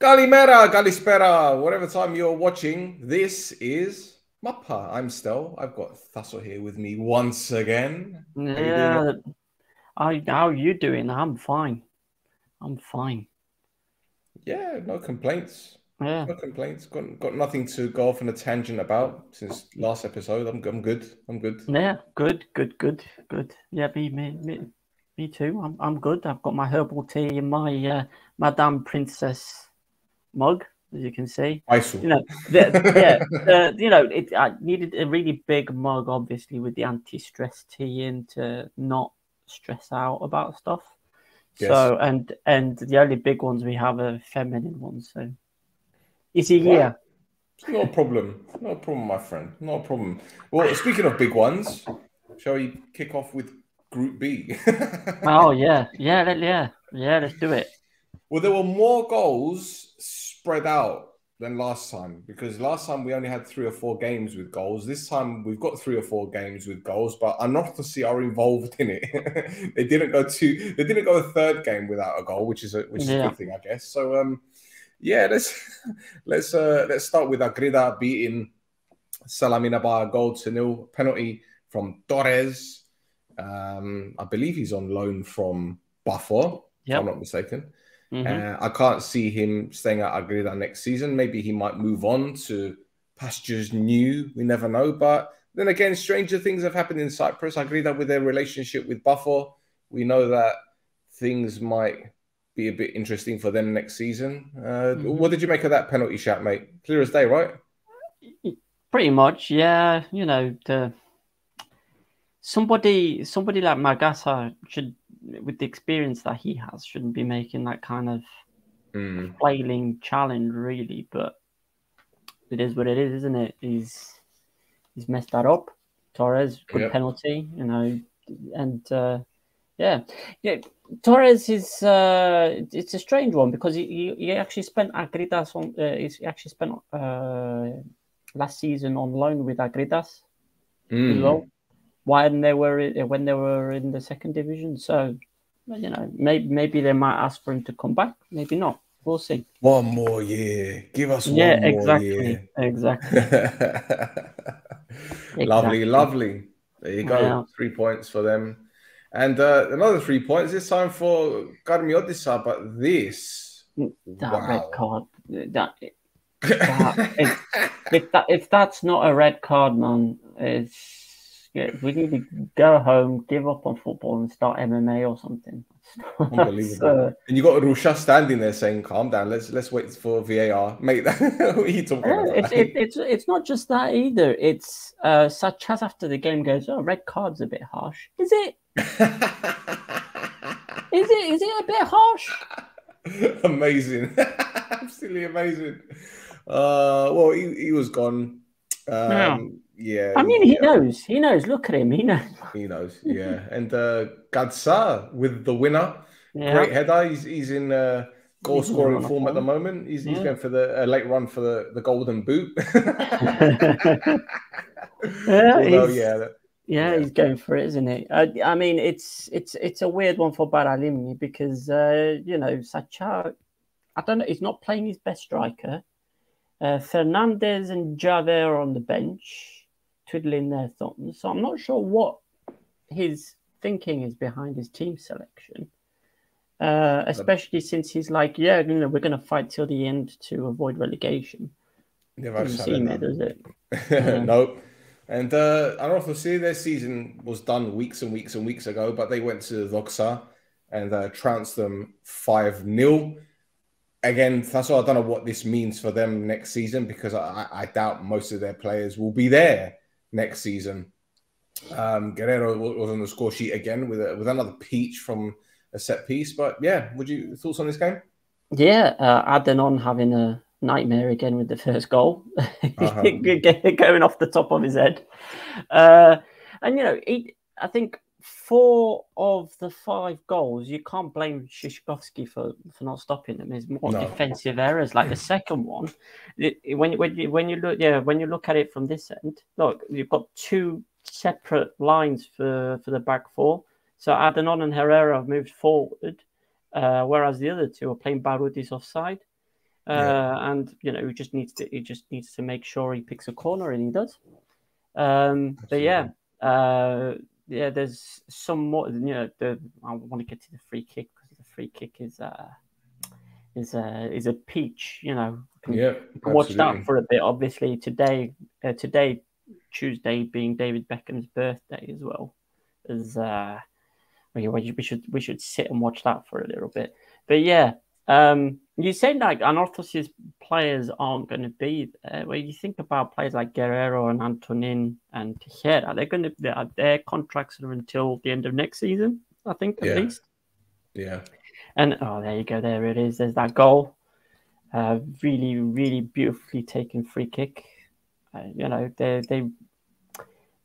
Kalimera, Kalispera, whatever time you're watching, this is Mappa. I'm Stel. I've got Thassos here with me once again. How you doing? Yeah, how are you doing? I'm fine. I'm fine. Yeah, no complaints. Yeah, No complaints. Got nothing to go off on a tangent about since last episode. I'm good. I'm good. yeah, good. Yeah, me too. I'm good. I've got my herbal tea in my Madame Princess mug, as you can see. ISIL. You know, I needed a really big mug, obviously, with the anti-stress tea in to not stress out about stuff. Yes. So and the only big ones we have are feminine ones. So it's a Right. year. No problem. No problem, my friend. No problem. Well, speaking of big ones, shall we kick off with Group B? Oh yeah. Let's do it. Well, there were more goals spread out than last time because last time we only had 3 or 4 games with goals. This time we've got 3 or 4 games with goals, but Anorthosis are involved in it. They didn't go a third game without a goal, which is a good thing, I guess. So yeah, let's start with Agrida beating Salamina by a goal to nil. Penalty from Torres. I believe he's on loan from Buffalo, if I'm not mistaken. I can't see him staying at Agrida next season. Maybe he might move on to pastures new. We never know. But then again, stranger things have happened in Cyprus. Agrida with their relationship with Buffalo, we know that things might be a bit interesting for them next season. What did you make of that penalty shot, mate? Clear as day, right? Pretty much, yeah. You know, somebody like Magasa should, with the experience that he has, shouldn't be making that kind of flailing challenge, really. But it is what it is, isn't it? He's messed that up. Torres, good penalty, you know, and yeah. Torres is it's a strange one because he actually spent Agridas on. He actually spent last season on loan with Agridas as well. When they were in the second division. So, you know, maybe they might ask for him to come back. Maybe not. We'll see. 1 more year. Give us one more year. Exactly. Lovely. There you go. Yeah. 3 points for them. And another 3 points, this time for Karmiotissa, but this... red card. If that's not a red card, man, we need to go home, give up on football, and start MMA or something. Unbelievable. And you got Rusha standing there saying, "Calm down. Let's wait for VAR, mate." What are you talking about? It's not just that either. It's Sachas after the game goes, "Oh, red card's a bit harsh." Is it? Is it a bit harsh? Amazing, absolutely amazing. Well, he was gone. Yeah. I mean, he knows. He knows. Look at him. He knows. He knows. Yeah. And Gadsa with the winner. Yeah. Great header. He's in goal scoring form at the moment. He's going for the late run for the golden boot. He's going for it, isn't it? I mean, it's a weird one for Baralimni because you know, Sacha, I don't know, he's not playing his best striker. Fernandez and Javier are on the bench, twiddling their thumbs. So I'm not sure what his thinking is behind his team selection, especially since he's like, yeah, you know, we're going to fight till the end to avoid relegation. Doesn't seem it, does it? No. And I also see their season was done weeks and weeks and weeks ago, but they went to Doxa and trounced them 5-0. Again, that's why I don't know what this means for them next season because I doubt most of their players will be there next season. Guerrero was on the score sheet again with another peach from a set piece. But yeah, thoughts on this game? Yeah, Adenon having a nightmare again with the first goal, going off the top of his head. And you know, I think 4 of the 5 goals, you can't blame Shishkovsky for not stopping them. There's more defensive errors. Like the second one, when you look at it from this end, look, you've got 2 separate lines for the back 4. So Adenon and Herrera have moved forward, whereas the other 2 are playing Barudis offside. And he just needs to make sure he picks a corner, and he does. But yeah, there's some more. I want to get to the free kick, because the free kick is a peach. Watch that for a bit. Obviously today, Tuesday being David Beckham's birthday as well, as we should sit and watch that for a little bit. But yeah, you said like Anorthos's players aren't going to be there. When you think about players like Guerrero and Antonin and Tejera, their contracts are until the end of next season, I think, at least. Yeah. And there you go. There it is. There's that goal. Really, really beautifully taken free kick.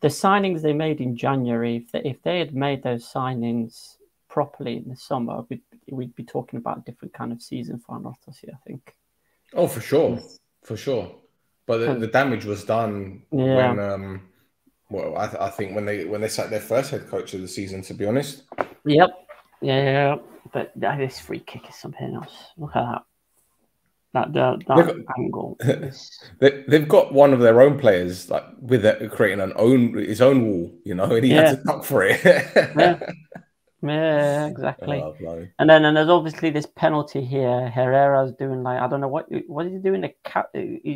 The signings they made in January, if they had made those signings properly in the summer, we'd be talking about a different kind of season for Anorthos, I think. Oh, for sure. But the damage was done when, I think when they sacked their first head coach of the season, to be honest. Yep. Yeah. But this free kick is something else. Look at that. That angle. They've got one of their own players like with creating his own wall, and he had to duck for it. Yeah, exactly. And then there's obviously this penalty here. Herrera's doing like, I don't know what is he doing? Is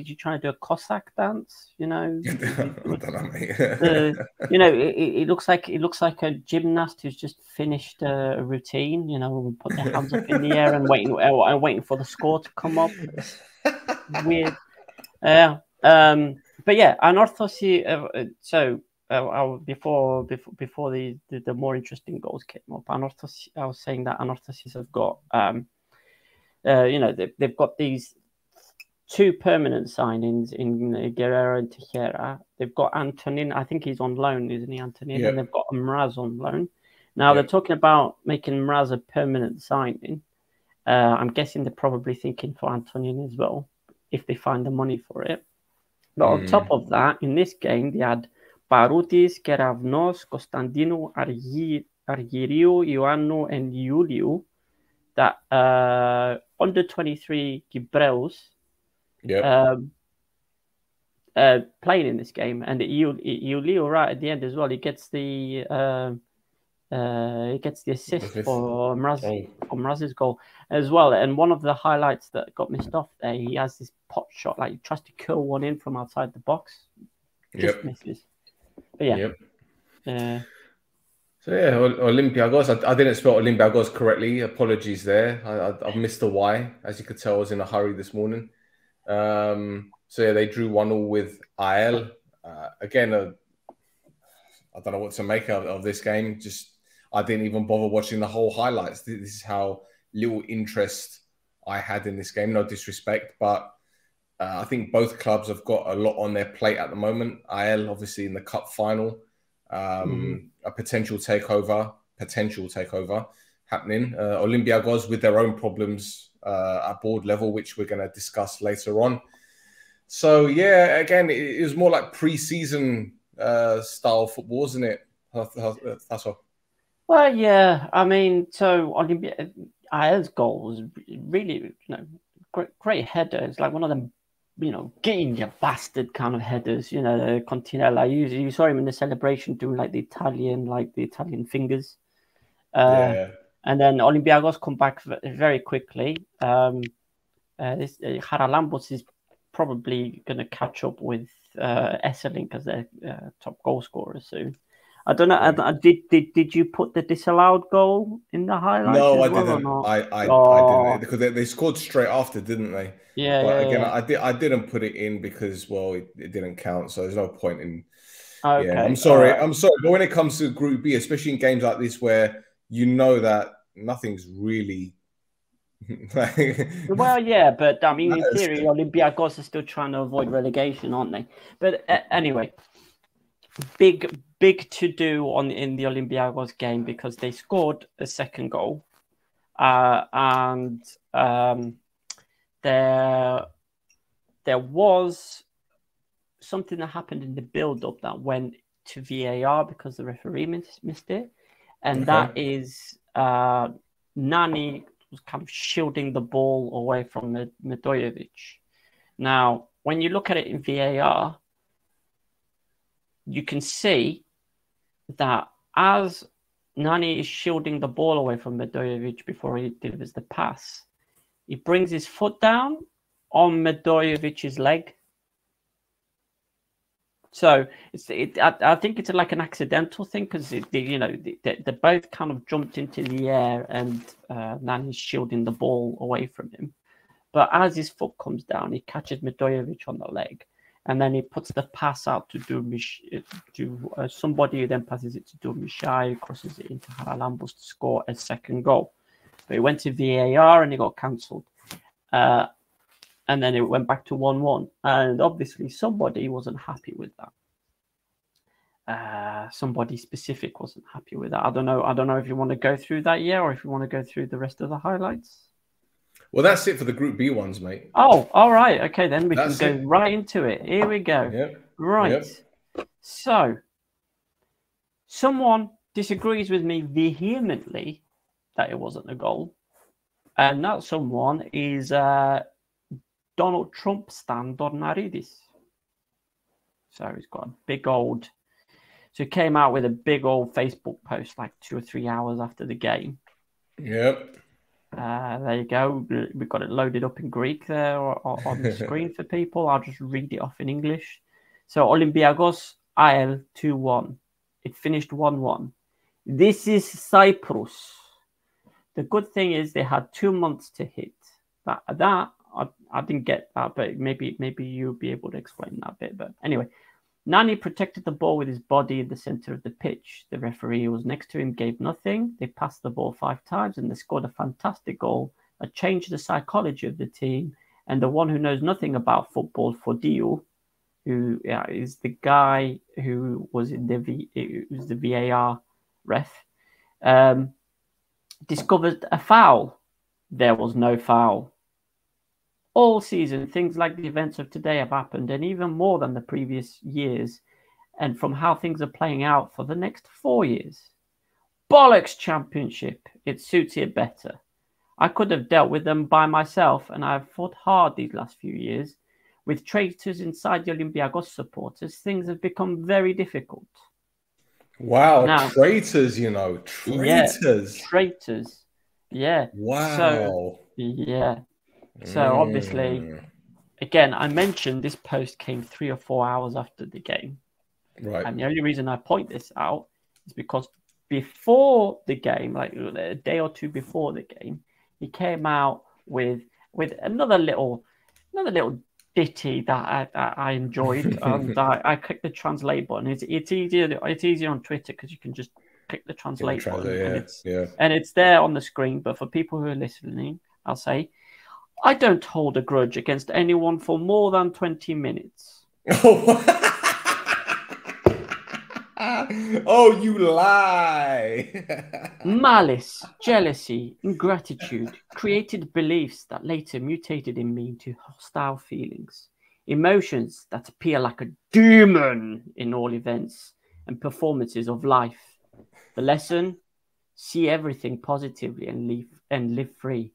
he trying to do a Cossack dance? I don't know, mate. It looks like a gymnast who's just finished a routine. Put their hands up in the air and waiting for the score to come up. It's weird. But yeah, Anorthos. So. Before the more interesting goals came up, Anorthos, I was saying that Anorthos have got, they've got these two permanent signings in Guerrero and Tejera. They've got Antonin, I think he's on loan, isn't he, Antonin? Yep. And they've got Mraz on loan. Now they're talking about making Mraz a permanent signing. I'm guessing they're probably thinking for Antonin as well, if they find the money for it. But on top of that, in this game, they had Paroutis, Keravnos, Constantino, Argiriou, Ioannou, and Iuliu, that under 23 Gibreus playing in this game, and Iuliu right at the end as well. He gets the assist for Mraz's goal as well. And one of the highlights that got missed off there, he has this pot shot, like he tries to curl one in from outside the box, just misses. But yeah. So Olympiacos. I didn't spell Olympiacos correctly. Apologies there. I've missed the Y. As you could tell, I was in a hurry this morning. They drew 1-1 with AEL. Again, I don't know what to make of this game. I didn't even bother watching the whole highlights. This is how little interest I had in this game. No disrespect, but I think both clubs have got a lot on their plate at the moment. AEL obviously in the cup final, a potential takeover happening. Olympiacos with their own problems at board level, which we're going to discuss later on. So yeah, again, it was more like pre-season style football, isn't it? That's all. Well, yeah. I mean, so AEL's goal was really, great header. It's like one of them, get in your bastard kind of headers. Continella. You saw him in the celebration doing like the Italian fingers. And then Olympiacos come back very quickly. This Haralambos is probably going to catch up with Esselink as their top goal scorer soon. I don't know. Did you put the disallowed goal in the highlights? No, I didn't. I didn't, because they scored straight after, didn't they? Yeah. But again, I didn't put it in because it didn't count. So there's no point in. Okay. Yeah, I'm sorry. But when it comes to Group B, especially in games like this where that nothing's really. Well, yeah, but I mean, in theory, Olympiacos are still trying to avoid relegation, aren't they? But anyway, big to do in the Olympiacos game, because they scored a second goal, and there was something that happened in the build-up that went to VAR because the referee missed it, and that is Nani was kind of shielding the ball away from Medojevic. Now, when you look at it in VAR, you can see that as Nani is shielding the ball away from Medojevic before he delivers the pass, he brings his foot down on Medojevic's leg. So I think it's like an accidental thing because they both kind of jumped into the air and Nani's shielding the ball away from him. But as his foot comes down, he catches Medojevic on the leg, and then he puts the pass out to somebody who then passes it to Durmishai, crosses it into Haralambos to score a second goal. But it went to VAR and it got cancelled. And then it went back to 1-1. And obviously somebody wasn't happy with that. Somebody specific wasn't happy with that. I don't know if you want to go through that yet or if you want to go through the rest of the highlights. Well, that's it for the Group B ones, mate. Oh, all right. Okay, then we can go right into it. Here we go. Yep. Right. Yep. So, someone disagrees with me vehemently that it wasn't a goal. And that someone is Donald Trump stan Dornaridis. So he's got a big old... So he came out with a big old Facebook post like 2 or 3 hours after the game. Yep. There you go. We've got it loaded up in Greek there on the screen for people. I'll just read it off in English. So Olympiakos AEL 2-1. It finished 1-1. This is Cyprus. The good thing is they had 2 months to hit. That I didn't get that, but maybe you'll be able to explain that bit. But anyway, Nani protected the ball with his body in the center of the pitch. The referee who was next to him gave nothing. They passed the ball 5 times and they scored a fantastic goal that changed the psychology of the team. And the one who knows nothing about football, Fodiu, who is the guy who was in the VAR ref, discovered a foul. There was no foul. All season, things like the events of today have happened, and even more than the previous years, and from how things are playing out for the next 4 years. Bollocks Championship. It suits it better. I could have dealt with them by myself, and I have fought hard these last few years. With traitors inside the Olympiakos supporters, things have become very difficult. Wow, now, traitors, traitors. Yeah, traitors. Yeah. Wow. So, yeah. So obviously, again, I mentioned this post came 3 or 4 hours after the game. Right. And the only reason I point this out is because before the game, like a day or two before the game, he came out with another little ditty that I enjoyed, and I clicked the translate button. It's easier on Twitter because you can just click the translate button, and it's there on the screen. But for people who are listening, I'll say, I don't hold a grudge against anyone for more than 20 minutes. Oh, you lie. Malice, jealousy, ingratitude created beliefs that later mutated in me into hostile feelings. Emotions that appear like a demon in all events and performances of life. The lesson, see everything positively and live free.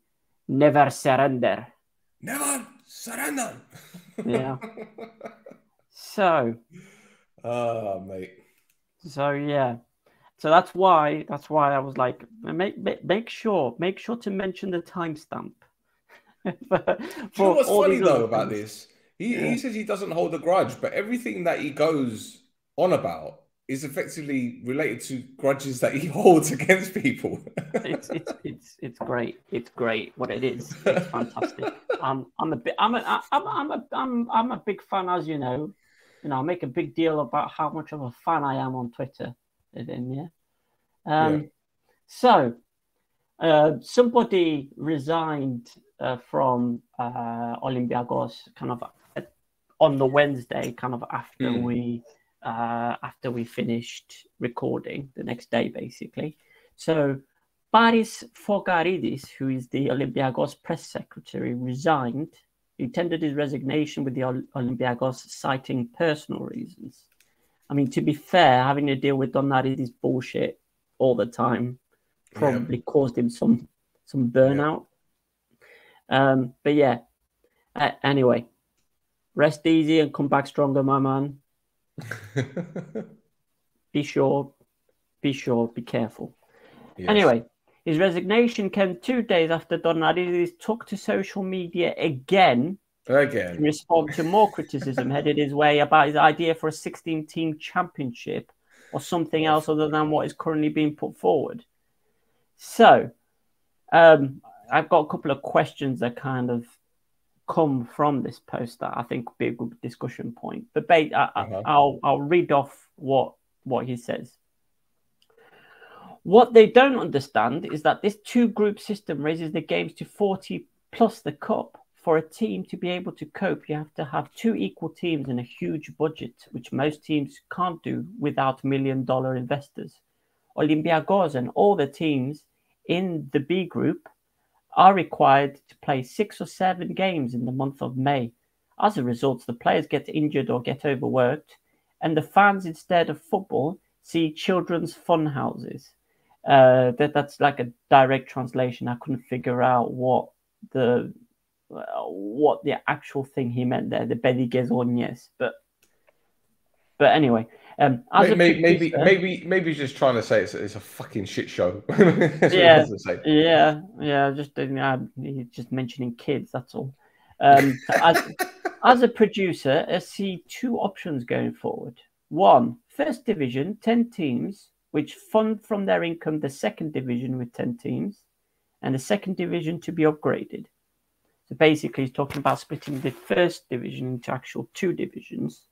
Never surrender. Never surrender. Yeah. So. Oh, mate. So yeah. So that's why I was like, make sure to mention the timestamp. You know what's funny though about this? He says he doesn't hold a grudge, but everything that he goes on about is effectively related to grudges that he holds against people. It's great. It's great what it is. It's fantastic. I'm a big fan, as you know. I make a big deal about how much of a fan I am on Twitter. So somebody resigned from Olympiakos kind of on the Wednesday, kind of after we finished recording the next day, basically. So Paris Fogaridis, who is the Olympiakos press secretary, resigned. He tendered his resignation with the Olympiakos, citing personal reasons. I mean, to be fair, having to deal with Dornaridis bullshit all the time probably caused him some burnout. But yeah. Anyway, rest easy and come back stronger, my man. Be sure, be careful. Yes. Anyway, his resignation came 2 days after Donadidis took to social media again to respond to more criticism headed his way about his idea for a 16-team championship or something else other than what is currently being put forward. So, I've got a couple of questions that kind of come from this post that I think would be a good discussion point. But I'll read off what he says. What they don't understand is that this 2-group system raises the games to 40 plus the cup. For a team to be able to cope, you have to have 2 equal teams and a huge budget, which most teams can't do without $1 million investors. Olympiacos and all the teams in the B group are required to play 6 or 7 games in the month of May. As a result, the players get injured or get overworked, and the fans, instead of football, see children's fun houses. That's like a direct translation. I couldn't figure out what the actual thing he meant there, the Bedigezonies. But anyway, maybe just trying to say it's a fucking shit show. Yeah. Just he's just mentioning kids. That's all. As a producer, I see 2 options going forward. 1, first division, 10 teams, which fund from their income the second division with 10 teams, and the second division to be upgraded. So basically, he's talking about splitting the first division into actual 2 divisions,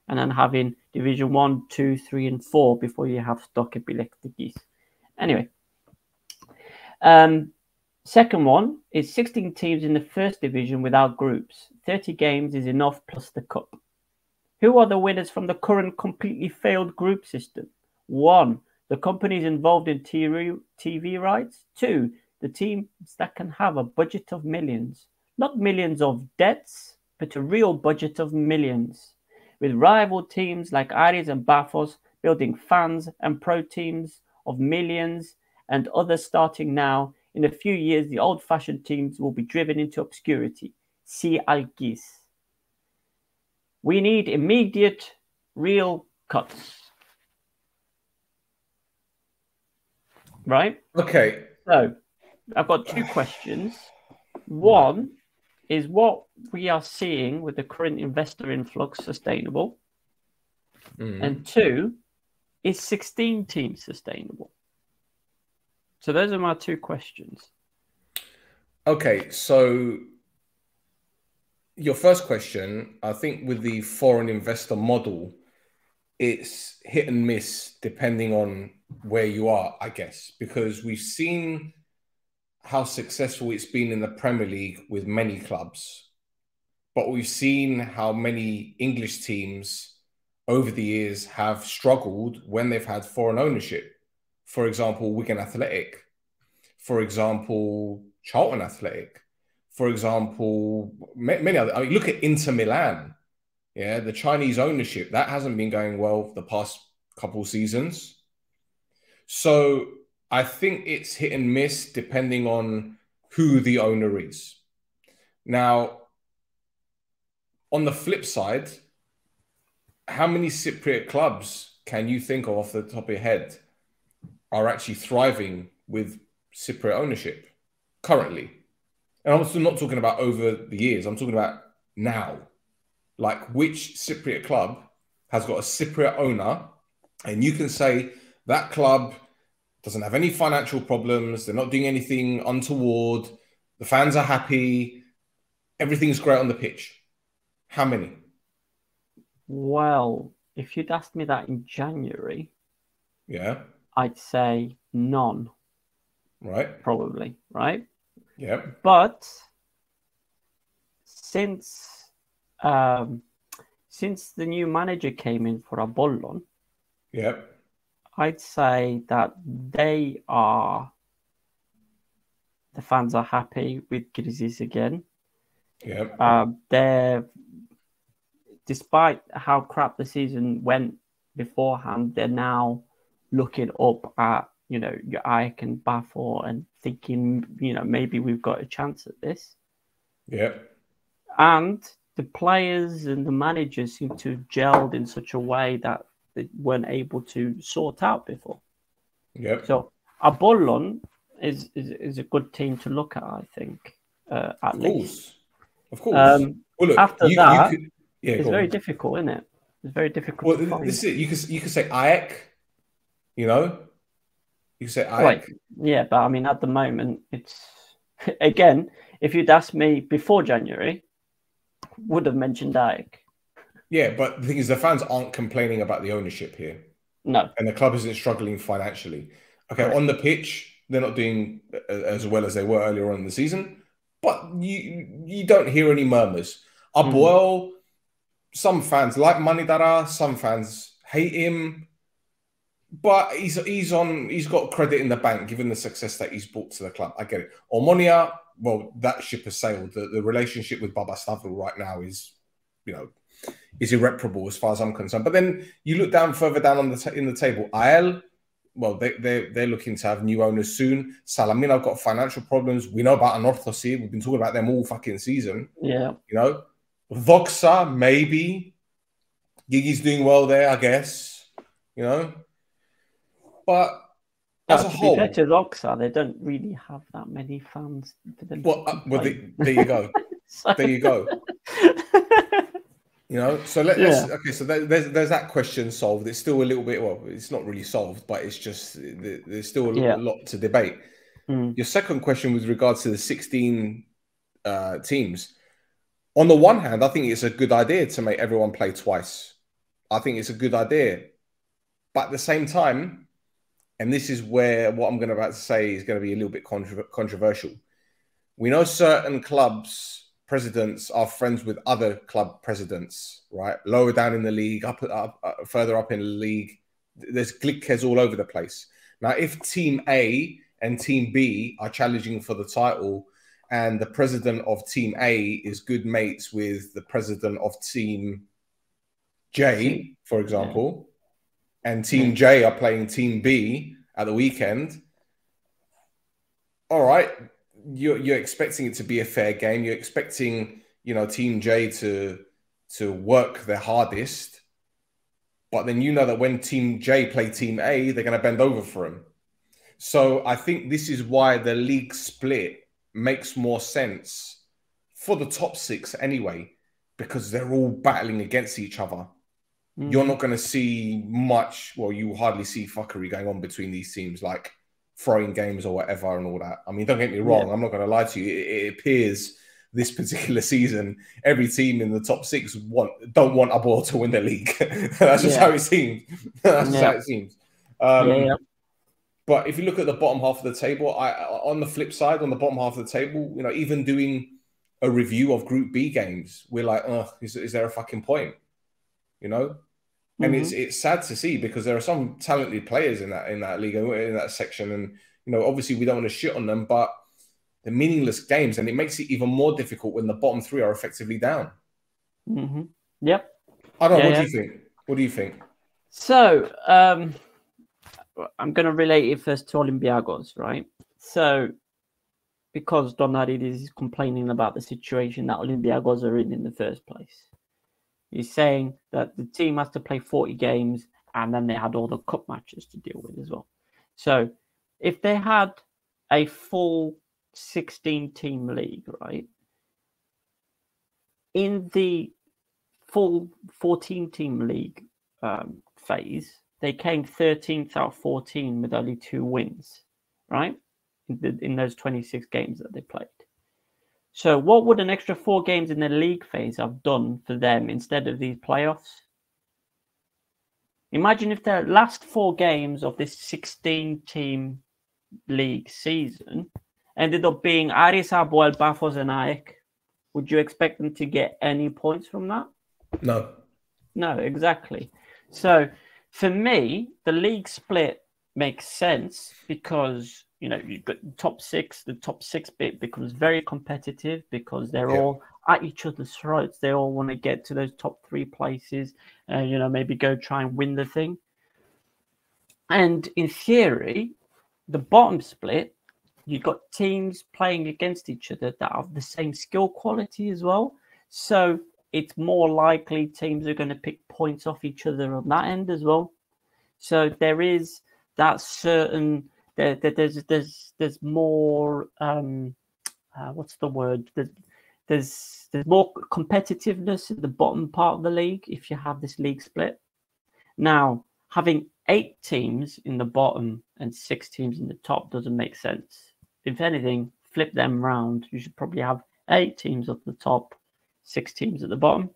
and then having division 1, 2, 3, and 4 before you have Stokke Bilektigis. Anyway, second one is 16 teams in the first division without groups. 30 games is enough plus the cup. Who are the winners from the current completely failed group system? 1, the companies involved in TV rights. 2, the teams that can have a budget of millions. Not millions of debts, but a real budget of millions. With rival teams like Aris and Bafos building fans and pro teams of millions and others starting now. In a few years, the old-fashioned teams will be driven into obscurity. See Algis. We need immediate, real cuts. Right? Okay. So, I've got 2 questions. 1 is what we are seeing with the current investor influx sustainable? And 2, is 16 teams sustainable? So those are my 2 questions. Okay, so your first question, I think with the foreign investor model, it's hit and miss depending on where you are, I guess, because we've seen how successful it's been in the Premier League with many clubs, but we've seen how many English teams over the years have struggled when they've had foreign ownership. For example, Wigan Athletic. For example, Charlton Athletic. For example, many other. I mean, look at Inter Milan. Yeah, the Chinese ownership, that hasn't been going well for the past couple of seasons. So I think it's hit and miss depending on who the owner is. Now, on the flip side, how many Cypriot clubs can you think of off the top of your head are actually thriving with Cypriot ownership currently? And I'm also not talking about over the years. I'm talking about now. Like, which Cypriot club has got a Cypriot owner, and you can say that club doesn't have any financial problems. They're not doing anything untoward. The fans are happy. Everything's great on the pitch. How many? Well, if you'd asked me that in January, yeah, I'd say none. Right. Probably, right? Yeah. But since the new manager came in for Apollon, yep, I'd say that the fans are happy with Grizzlies again. Yep. They're, despite how crap the season went beforehand, they're now looking up at you know, your Ike and Baffle and thinking, you know, maybe we've got a chance at this. Yeah. And the players and the managers seem to have gelled in such a way that they weren't able to sort out before. Yep. So Apollon is a good team to look at, I think. At least. Of course. Well, look, after that, it's very difficult, isn't it? It's very difficult to find. This is you could say Ajax, you know? You could say Ajax. Right. Yeah, but I mean, at the moment, it's... Again, if you'd asked me before January, would have mentioned Ajax. Yeah, but the thing is, the fans aren't complaining about the ownership here. No. And the club isn't struggling financially. Okay, Correct. on the pitch, they're not doing as well as they were earlier on in the season, but you don't hear any murmurs. Abuel, some fans like Manidara, some fans hate him, but he's got credit in the bank given the success that he's brought to the club. I get it. Omonia, well, that ship has sailed. The relationship with Baba Stavro right now is, you know, is irreparable as far as I'm concerned. But then you look down further down on in the table, AL, well, they're looking to have new owners soon. Salamina have got financial problems. We know about Anorthos here. We've been talking about them all fucking season. Yeah. You know, Voxa, maybe. Gigi's doing well there, I guess. You know, but as a whole, to Voxa, they don't really have that many fans for them. There you go. There you go. You know, so okay. So there's that question solved. It's still a little bit. Well, it's not really solved, but it's just there's still a lot to debate. Your second question with regards to the 16 teams. On the one hand, I think it's a good idea to make everyone play twice. I think it's a good idea, but at the same time, and this is where what I'm about to say is going to be a little bit controversial. We know certain clubs. Presidents are friends with other club presidents, right? Lower down in the league, further up in the league. There's glickes all over the place. Now, if Team A and Team B are challenging for the title and the president of Team A is good mates with the president of Team J, for example, and Team J are playing Team B at the weekend, all right, you're expecting it to be a fair game. You're expecting, you know, Team J to work their hardest. But then you know that when Team J play Team A, they're going to bend over for him. So I think this is why the league split makes more sense for the top six anyway, because they're all battling against each other. You're not going to see much, well, you hardly see fuckery going on between these teams, like throwing games or whatever and all that. I mean, don't get me wrong. I'm not going to lie to you. It appears this particular season, every team in the top six don't want Abor to win the league. That's just how it seems. That's just how it seems. But if you look at the bottom half of the table, on the flip side, on the bottom half of the table, you know, even doing a review of Group B games, we're like, is there a fucking point? You know? And it's sad to see because there are some talented players in that league, in that section. And, you know, obviously we don't want to shit on them, but they're meaningless games. And it makes it even more difficult when the bottom three are effectively down. Yep. I don't know. What do you think? What do you think? So, I'm going to relate it first to Olympiacos, right? So, because Donaridis is complaining about the situation that Olympiacos are in the first place. He's saying that the team has to play 40 games and then they had all the cup matches to deal with as well. So if they had a full 16-team league, right, in the full 14-team league phase, they came 13th out of 14 with only 2 wins, right, in those 26 games that they played. So what would an extra 4 games in the league phase have done for them instead of these playoffs? Imagine if the last 4 games of this 16-team league season ended up being Aris, Apoel, Bafos, and AEK. Would you expect them to get any points from that? No. No, exactly. So for me, the league split makes sense because, you know, you've got the top 6 bit becomes very competitive because they're all at each other's throats. They all want to get to those top 3 places and, you know, maybe go try and win the thing. And in theory, the bottom split, you've got teams playing against each other that have the same skill quality as well. So it's more likely teams are going to pick points off each other on that end as well. So there is that certain there's more what's the word? There's more competitiveness at the bottom part of the league if you have this league split. Now, having 8 teams in the bottom and 6 teams in the top doesn't make sense. If anything, flip them round. You should probably have 8 teams at the top, 6 teams at the bottom.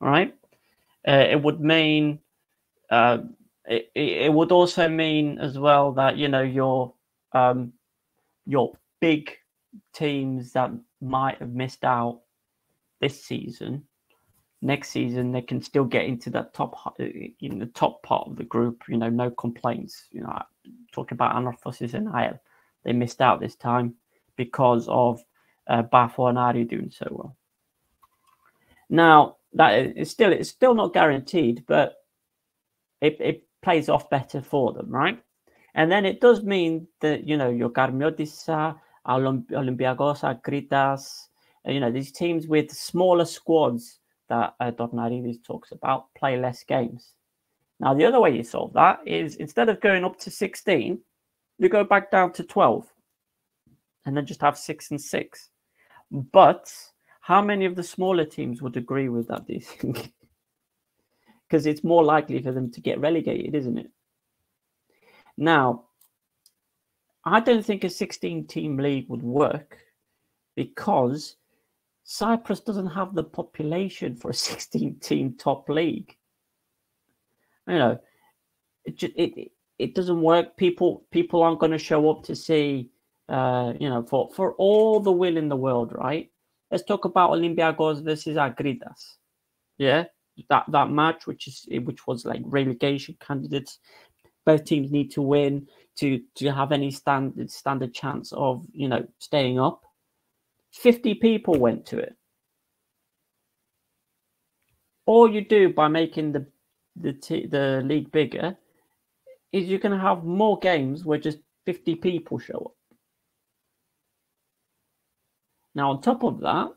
All right. It would mean it would also mean as well that your big teams that might have missed out this season, next season they can still get into that top in the top part of the group. No complaints. Talking about Anorthosis and IL, they missed out this time because of Bafo and Ari doing so well. Now it's still not guaranteed, but it plays off better for them, right? And then it does mean that your Karmiotissa, Olympiakos, Akritas, these teams with smaller squads that Dornaridis talks about play less games. Now the other way you solve that is instead of going up to 16, you go back down to 12, and then just have 6 and 6. But how many of the smaller teams would agree with that, do you think? Because it's more likely for them to get relegated, isn't it? Now, I don't think a 16-team league would work because Cyprus doesn't have the population for a 16-team top league. It doesn't work. People aren't going to show up to see, for all the will in the world, right? Let's talk about Olympiakos versus Agridas. Yeah, that match, which was like relegation candidates. Both teams need to win to have any standard chance of staying up. 50 people went to it. All you do by making the league bigger is you're going to have more games where just 50 people show up. Now, on top of that,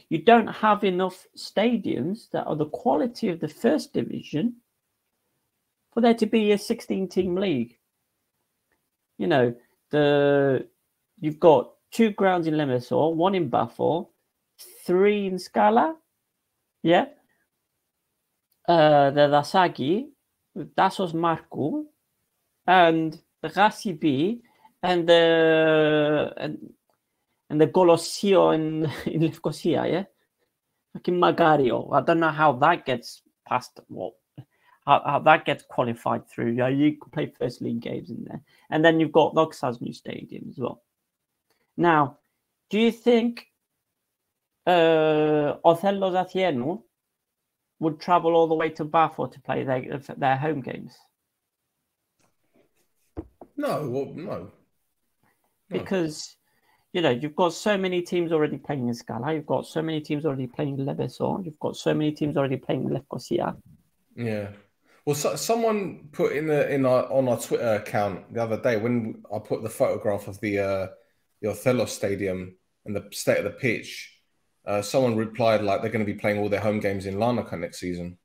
you don't have enough stadiums that are the quality of the first division for there to be a 16-team league. You've got 2 grounds in Limassol, 1 in Bafo, 3 in Scala, yeah. The Dasagi, Thassos Markou, and the Rasibi, and the Golosio in Lefkosia, yeah. Fucking Magario. I don't know how that gets past. Well, how that gets qualified through. Yeah, you can play first league games in there, and then you've got Doxa's new stadium as well. Now, do you think Othello Zatieno would travel all the way to Bafo to play their home games? No. Because you've got so many teams already playing in Scala. You've got so many teams already playing in Lebeson. You've got so many teams already playing in Lefkosia. Yeah. Well, someone put on our Twitter account the other day when I put the photograph of the Othello Stadium and the state of the pitch. Someone replied like they're going to be playing all their home games in Larnaca next season.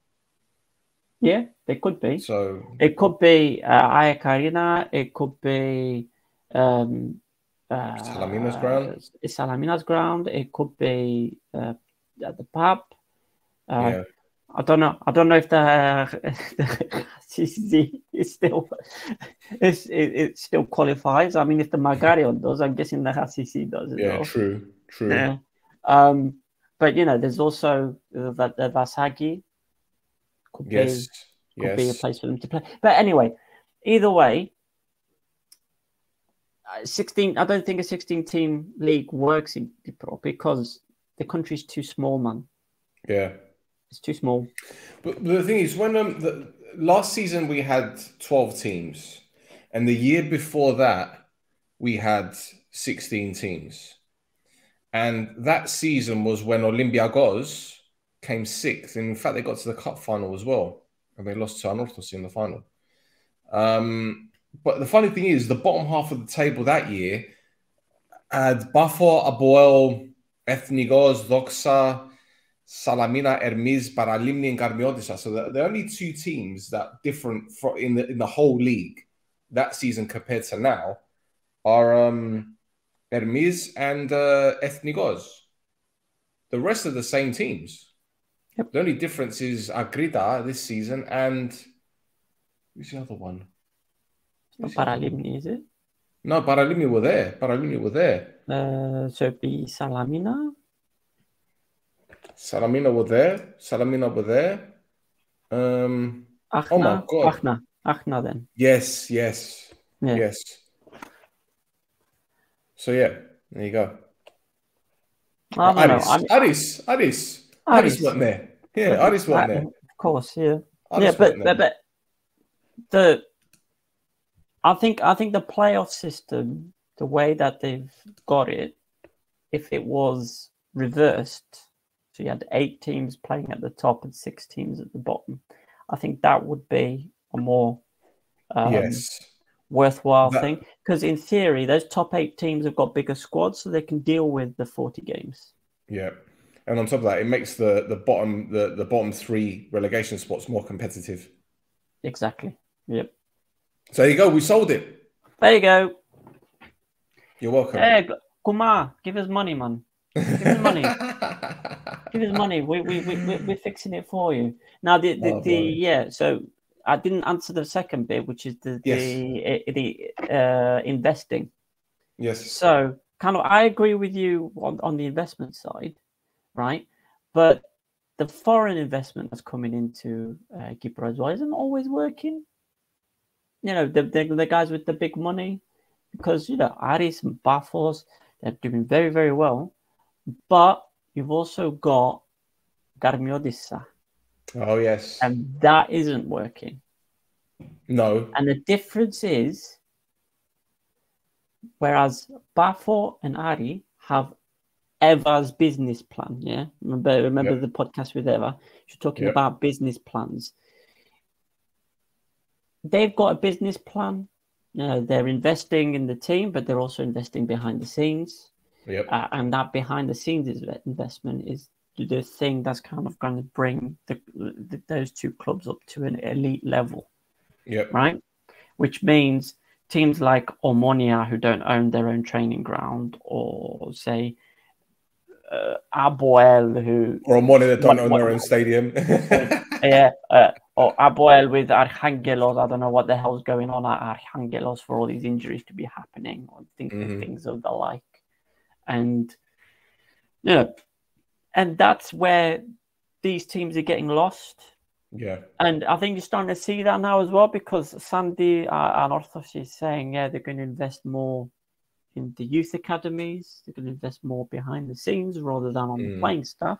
Yeah, they could be. So it could be Ayak Arena. It could be Salamina's ground. Salamina's ground. It could be at the pub. Yeah. I don't know if the CCC is it still qualifies. I mean, if the Magarion does, I'm guessing the HCC does as well. True. Yeah. But there's also the Vasagi. Could be a place for them to play. But anyway, either way, 16. I don't think a 16-team league works in Pro because the country's too small, man. Yeah. It's too small. But the thing is, when last season we had 12 teams, and the year before that we had 16 teams, and that season was when Olympiakos came 6th. In fact, they got to the cup final as well, and they lost to Anorthosis in the final. But the funny thing is, the bottom half of the table that year had Bafo, Aboel, Ethnikos, Doxa, Salamina, Hermes, Paralimni, and Garmiotissa. So the only two teams that different in the whole league that season compared to now are Hermes and Ethnikos. The rest are the same teams. Yep. The only difference is Agrida this season and who's the other one? Not Paralimni, is it? No, Paralimni were there. So it'd be Salamina. Salamina were there. Achna, oh my God. Achna then. Yes. Yeah. So yeah, there you go. I don't know. Aris wasn't there. Yeah, Aris wasn't there. Of course, yeah. Aris but I think the playoff system, the way that they've got it, if it was reversed, so you had 8 teams playing at the top and 6 teams at the bottom, I think that would be a more worthwhile thing. Because in theory, those top 8 teams have got bigger squads, so they can deal with the 40 games. Yeah, and on top of that, it makes the bottom 3 relegation spots more competitive. Exactly. Yep. So there you go. We sold it. There you go. You're welcome. Hey, Kumar, give us money, man. Give us money. Give us money. We're fixing it for you. Now So I didn't answer the second bit, which is the investing. Yes. So kind of, I agree with you on the investment side, right? But the foreign investment that's coming into Kipro as well isn't always working. You know, the guys with the big money, because, you know, Aris and Bafos, they're doing very, very well. But you've also got Garmiodissa. Oh, yes. And that isn't working. No. And the difference is, whereas Bafo and Ari have Eva's business plan, yeah? Remember the podcast with Eva? She's talking about business plans. They've got a business plan. You know, they're investing in the team, but they're also investing behind the scenes. Yep. And that behind the scenes investment is the thing that's kind of going to bring those 2 clubs up to an elite level. Yep. Right? Which means teams like Omonia, who don't own their own training ground, or say Aboel, or Omonia that don't own their own stadium. Or Aboel with Archangelos. I don't know what the hell's going on at Archangelos for all these injuries to be happening, or things of the like. And, you know, and that's where these teams are getting lost. Yeah. And I think you're starting to see that now as well, because Sandy and Orthos is saying, they're going to invest more in the youth academies. They're going to invest more behind the scenes rather than on the playing stuff,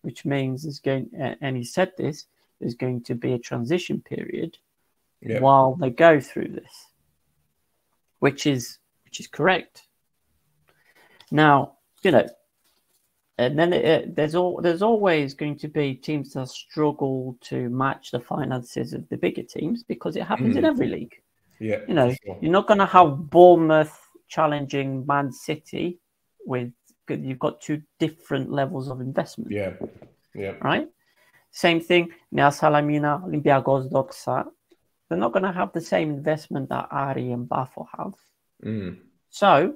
which means and he said this, there's going to be a transition period while they go through this, which is correct. Now, you know, and then there's always going to be teams that struggle to match the finances of the bigger teams, because it happens in every league. Yeah, you know, you're not going to have Bournemouth challenging Man City you've got 2 different levels of investment. Yeah. Right. Same thing. Now, Salamina, Olympiacos, Doxa, they're not going to have the same investment that Ari and Bafo have. So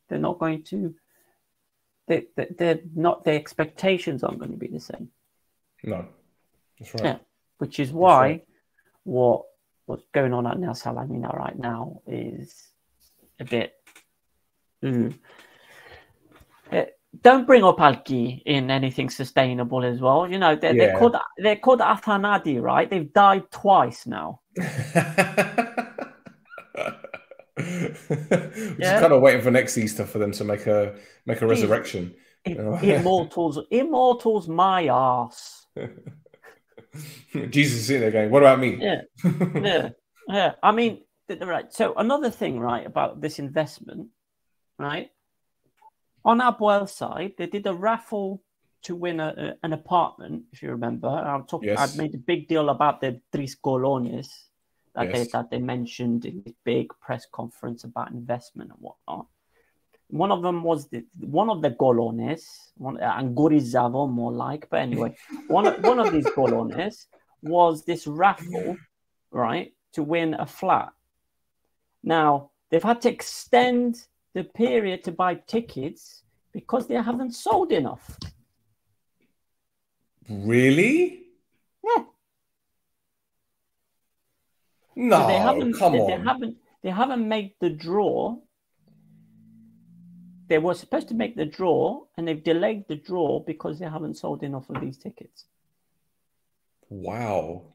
they're not going to. They're not. The expectations aren't going to be the same. No, that's right. Yeah, which is why what's going on at Now Salamina right now is a bit. Don't bring up Alki in anything sustainable as well. You know, they're called Athanadi, right? They've died twice now. Just kind of waiting for next Easter for them to make a resurrection. Immortals, my ass. Jesus is sitting there going, "What about me?" Yeah. I mean, right. So another thing, right, about this investment, right? On Aboel's side, they did a raffle to win an apartment, if you remember. I made a big deal about the Tris Colones that they mentioned in this big press conference about investment and whatnot. One of them was one of the golones, Angorizavo more like, but anyway, one of these golones was this raffle, right, to win a flat. Now they've had to extend the period to buy tickets because they haven't sold enough. Really? Yeah. No, so they haven't made the draw. They were supposed to make the draw, and they've delayed the draw because they haven't sold enough of these tickets. Wow.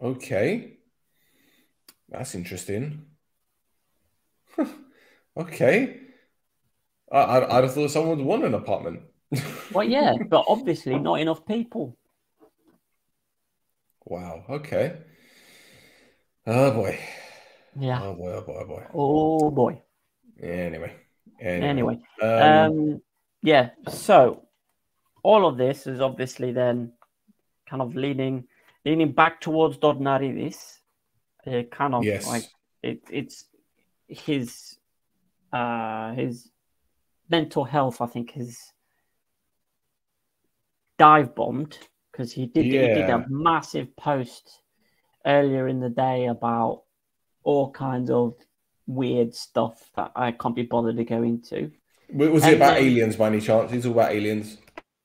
Okay. That's interesting. Okay. I'd have thought someone would want an apartment. Well, yeah, but obviously not enough people. Wow. Okay. Oh boy. Yeah. Oh boy. Oh boy. Oh boy. Oh boy. Anyway. Yeah. So all of this is obviously then kind of leaning back towards Dodnaridis. Kind of like it's his mental health, I think, is dive bombed because he did a massive post earlier in the day about all kinds of weird stuff that I can't be bothered to go into. Was it about aliens by any chance? He's all about aliens.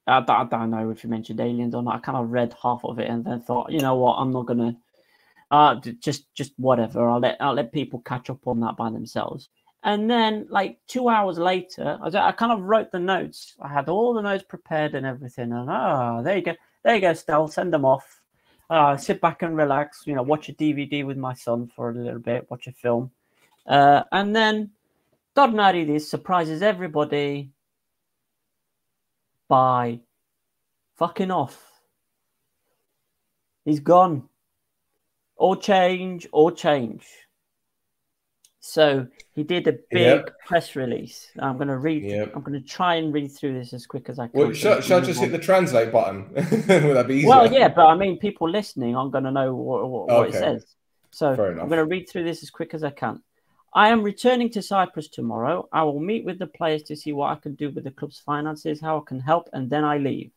I don't know if you mentioned aliens or not. I kind of read half of it and then thought, you know what, I'm not gonna just whatever. I'll let people catch up on that by themselves. And then, like 2 hours later, I kind of wrote the notes. I had all the notes prepared and everything. And there you go, Stel. Send them off. Sit back and relax. You know, watch a DVD with my son for a little bit. Watch a film, and then Dodnaridis surprises everybody by fucking off. He's gone. All change. So he did a big press release. I'm going to read. I'm going to try and read through this as quick as I can. Well, should I just hit the translate button? Would that be easier? Well, yeah, but I mean, people listening aren't going to know what it says. So I'm going to read through this as quick as I can. I am returning to Cyprus tomorrow. I will meet with the players to see what I can do with the club's finances, how I can help, and then I leave.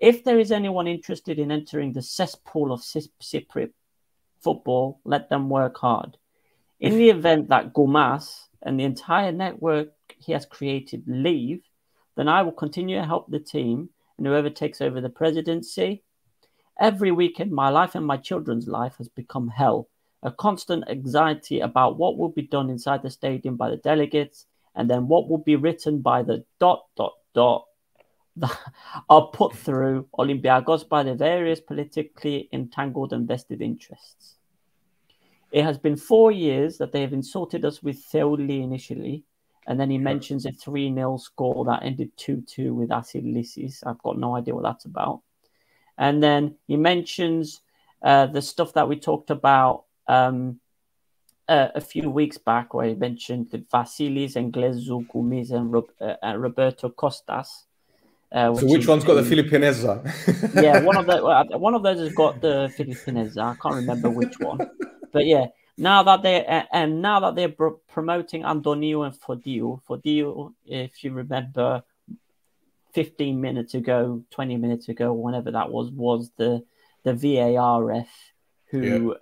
If there is anyone interested in entering the cesspool of Cypriot football, let them work hard. In the event that Gomas and the entire network he has created leave, then I will continue to help the team and whoever takes over the presidency. Every weekend, my life and my children's life has become hell. A constant anxiety about what will be done inside the stadium by the delegates and then what will be written by the ... that are put through Olympiacos by the various politically entangled and vested interests. It has been 4 years that they have insulted us with Theoli initially, and then he mentions a 3-0 score that ended 2-2 with Asilissis. I've got no idea what that's about. And then he mentions the stuff that we talked about a few weeks back, where he mentioned the Vasilis and Glezu Gumis and Roberto Costas. So which one's got the Filipineza? Yeah, one of those has got the Filipineza. I can't remember which one. But yeah, now that they're promoting Antonio and Fodiu, if you remember, 15 minutes ago, 20 minutes ago, whenever that was the VAR ref who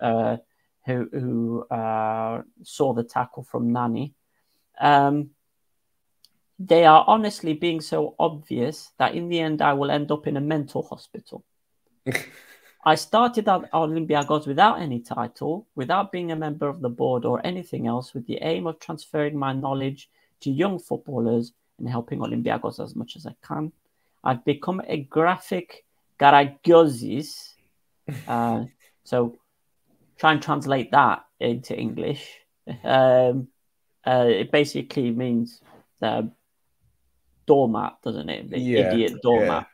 saw the tackle from Nani. They are honestly being so obvious that in the end I will end up in a mental hospital. I started at Olympiacos without any title, without being a member of the board or anything else, with the aim of transferring my knowledge to young footballers and helping Olympiacos as much as I can. I've become a graphic garagiozis. So try and translate that into English. It basically means doormat, doesn't it? Idiot doormat.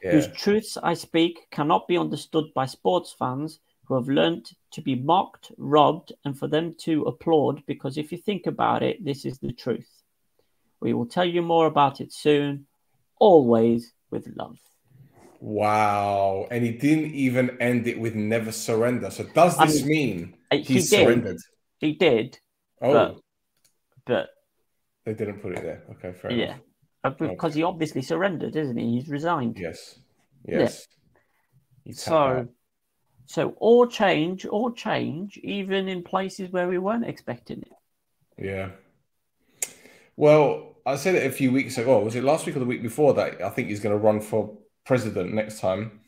Whose truths I speak cannot be understood by sports fans who have learned to be mocked, robbed, and for them to applaud, because if you think about it, this is the truth. We will tell you more about it soon, always with love. Wow. And he didn't even end it with never surrender. So does I this mean, mean he he's did, surrendered? he did, but Oh, but they didn't put it there. Okay, fair yeah, enough. because Okay. he obviously surrendered, isn't he? He's resigned. Yes. Yeah. Yes. You tap out. So all change, even in places where we weren't expecting it. Yeah. Well, I said it a few weeks ago. Was it last week or the week before that? I think he's going to run for president next time.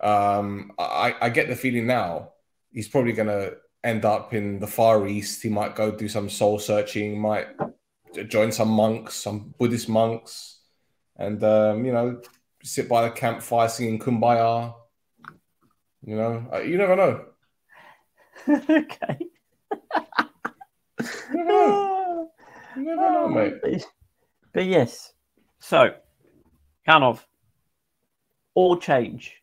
I get the feeling now he's probably going to end up in the Far East. He might go do some soul searching, might join some monks, some Buddhist monks, and sit by the campfire singing "Kumbaya." You never know. Okay. You never know. You never know, mate. But yes, so kind of all change.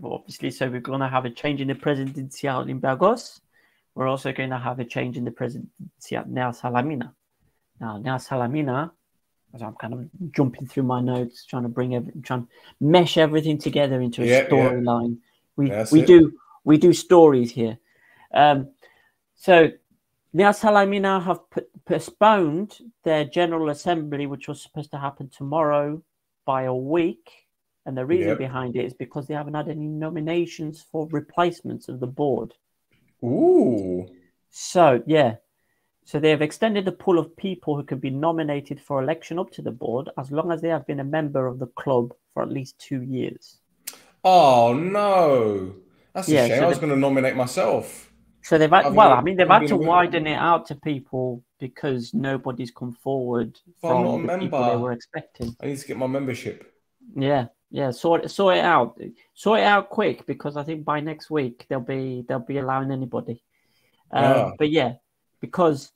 Obviously, so we're going to have a change in the presidencial in Burgos. We're also going to have a change in the presidency at Nea Salamina. Now, Nea Salamina, as I'm kind of jumping through my notes, trying to mesh everything together into a storyline. We do stories here. So Nea Salamina have postponed their General Assembly, which was supposed to happen tomorrow, by a week. And the reason behind it is because they haven't had any nominations for replacements of the board. Ooh. So, yeah. So they have extended the pool of people who can be nominated for election up to the board as long as they have been a member of the club for at least 2 years. Oh, no. That's a shame. So I was going to nominate myself. So they've had, they've had to widen it out to people because nobody's come forward from the people they were expecting. I need to get my membership. Yeah. Sort it out. Sort it out quick because I think by next week they'll be allowing anybody. But yeah, because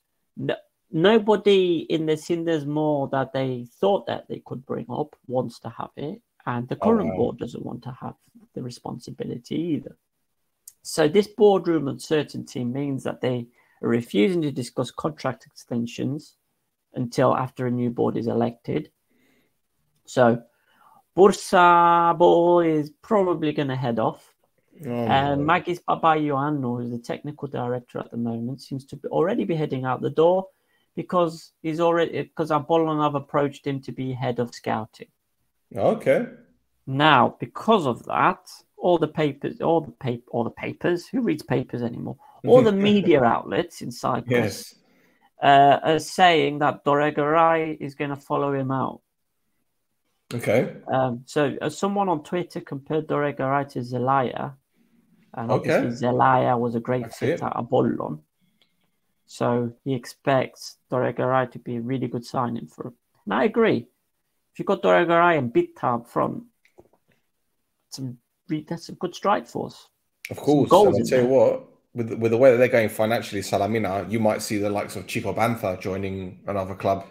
nobody in the Cinders more that they thought that they could bring up wants to have it, and the current board doesn't want to have the responsibility either. So this boardroom uncertainty means that they are refusing to discuss contract extensions until after a new board is elected. So Bursabo is probably going to head off. And Magis Babayoano, who's the technical director at the moment, seems to already be heading out the door because Apollon have approached him to be head of scouting. Okay. Now, because of that, all the papers, who reads papers anymore? All the media outlets in Cyprus are saying that Doregaray is going to follow him out. Okay. So someone on Twitter compared Doregaray to Zelaya, and obviously Zelaya was a great fit at Apollon. So he expects Doregaray to be a really good signing for him. And I agree. If you've got Doregaray and Bitta up front, that's a good strike force. Of course. And I'll tell you what, with the way that they're going financially, Salamina, you might see the likes of Chico Bantha joining another club.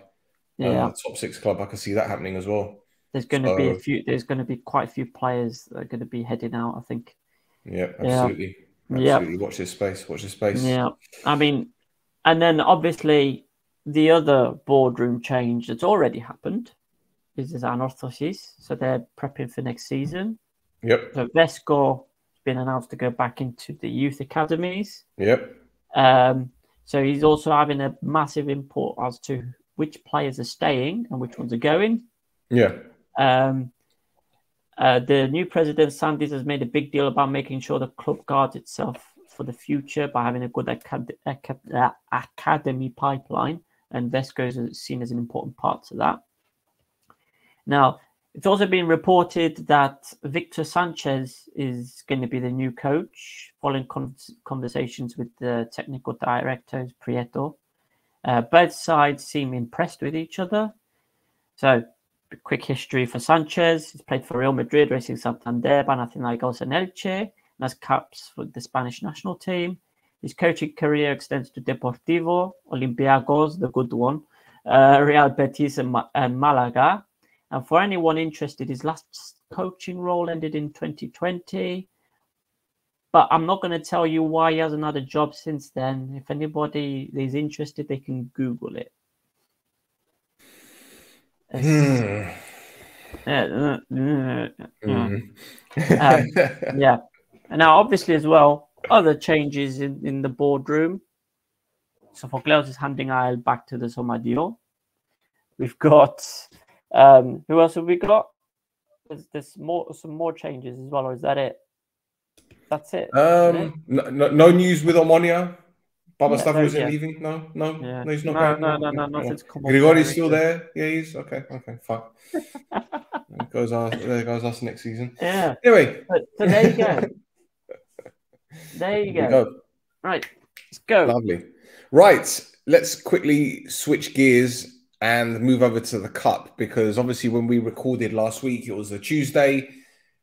Top 6 club. I can see that happening as well. There's going to be a few. There's going to be quite a few players that are going to be heading out, I think. Yeah, absolutely. Absolutely. Watch this space. Yeah. I mean, and then obviously the other boardroom change that's already happened is Anorthosis. So they're prepping for next season. Yep. So Vesco has been announced to go back into the youth academies. Yep. So he's also having a massive input as to which players are staying and which ones are going. Yeah. The new president, Sandys, has made a big deal about making sure the club guards itself for the future by having a good academy pipeline, and Vesco is seen as an important part to that. Now, it's also been reported that Victor Sanchez is going to be the new coach, following conversations with the technical directors, Prieto. Both sides seem impressed with each other. So, quick history for Sanchez. He's played for Real Madrid, Racing Santander, Panathinaikos and Elche, and has caps for the Spanish national team. His coaching career extends to Deportivo, Olympiacos, the good one, Real Betis and Malaga. And for anyone interested, his last coaching role ended in 2020. But I'm not going to tell you why he hasn't had a job since then. If anybody is interested, they can Google it. Yeah. Mm. Yeah. And now, obviously, as well, other changes in the boardroom. So Sophocles is handing Isle back to the Somadio. We've got who else have we got? There's some more changes as well, or is that it? That's it. No news with Omonia. Baba Yeah, Stafford isn't leaving. No, yeah. He's not No, going. no, No, no, no, okay. nothing's come up Grigori's there still either. there. Yeah, he's okay. Fuck. There goes us next season. Yeah. Anyway, So there you go. There you go. Right, let's go. Lovely. Right, let's quickly switch gears and move over to the cup, because obviously when we recorded last week, it was a Tuesday.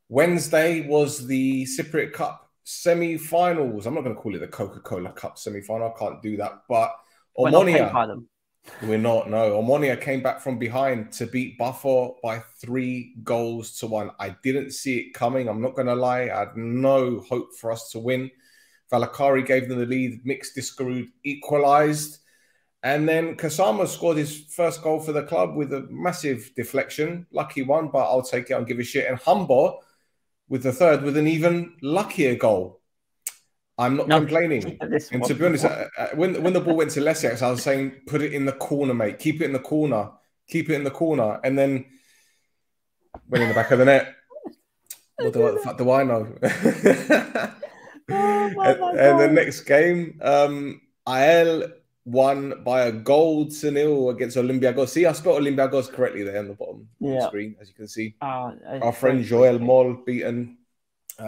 Wednesday was the Cypriot Cup semi-finals. I'm not going to call it the Coca-Cola Cup semi-final. I can't do that. But We're not paid by them. We're not, no. Omonia came back from behind to beat Buffalo by 3-1. I didn't see it coming. I'm not going to lie. I had no hope for us to win. Valakari gave them the lead. Mix Discarud equalized. And then Kasama scored his first goal for the club with a massive deflection. Lucky one, but I'll take it and give a shit. And Humber with the third with an even luckier goal. I'm not complaining. And to be honest, when the ball went to Lesiak, I was saying, put it in the corner, mate. Keep it in the corner. Keep it in the corner. And then went in the back of the net. What the fuck do I know? And the next game, Ael won by a 1-0 against Olympiacos. See, I spelled Olympiacos correctly there on the bottom of the screen, as you can see. Our friend Joel Moll beaten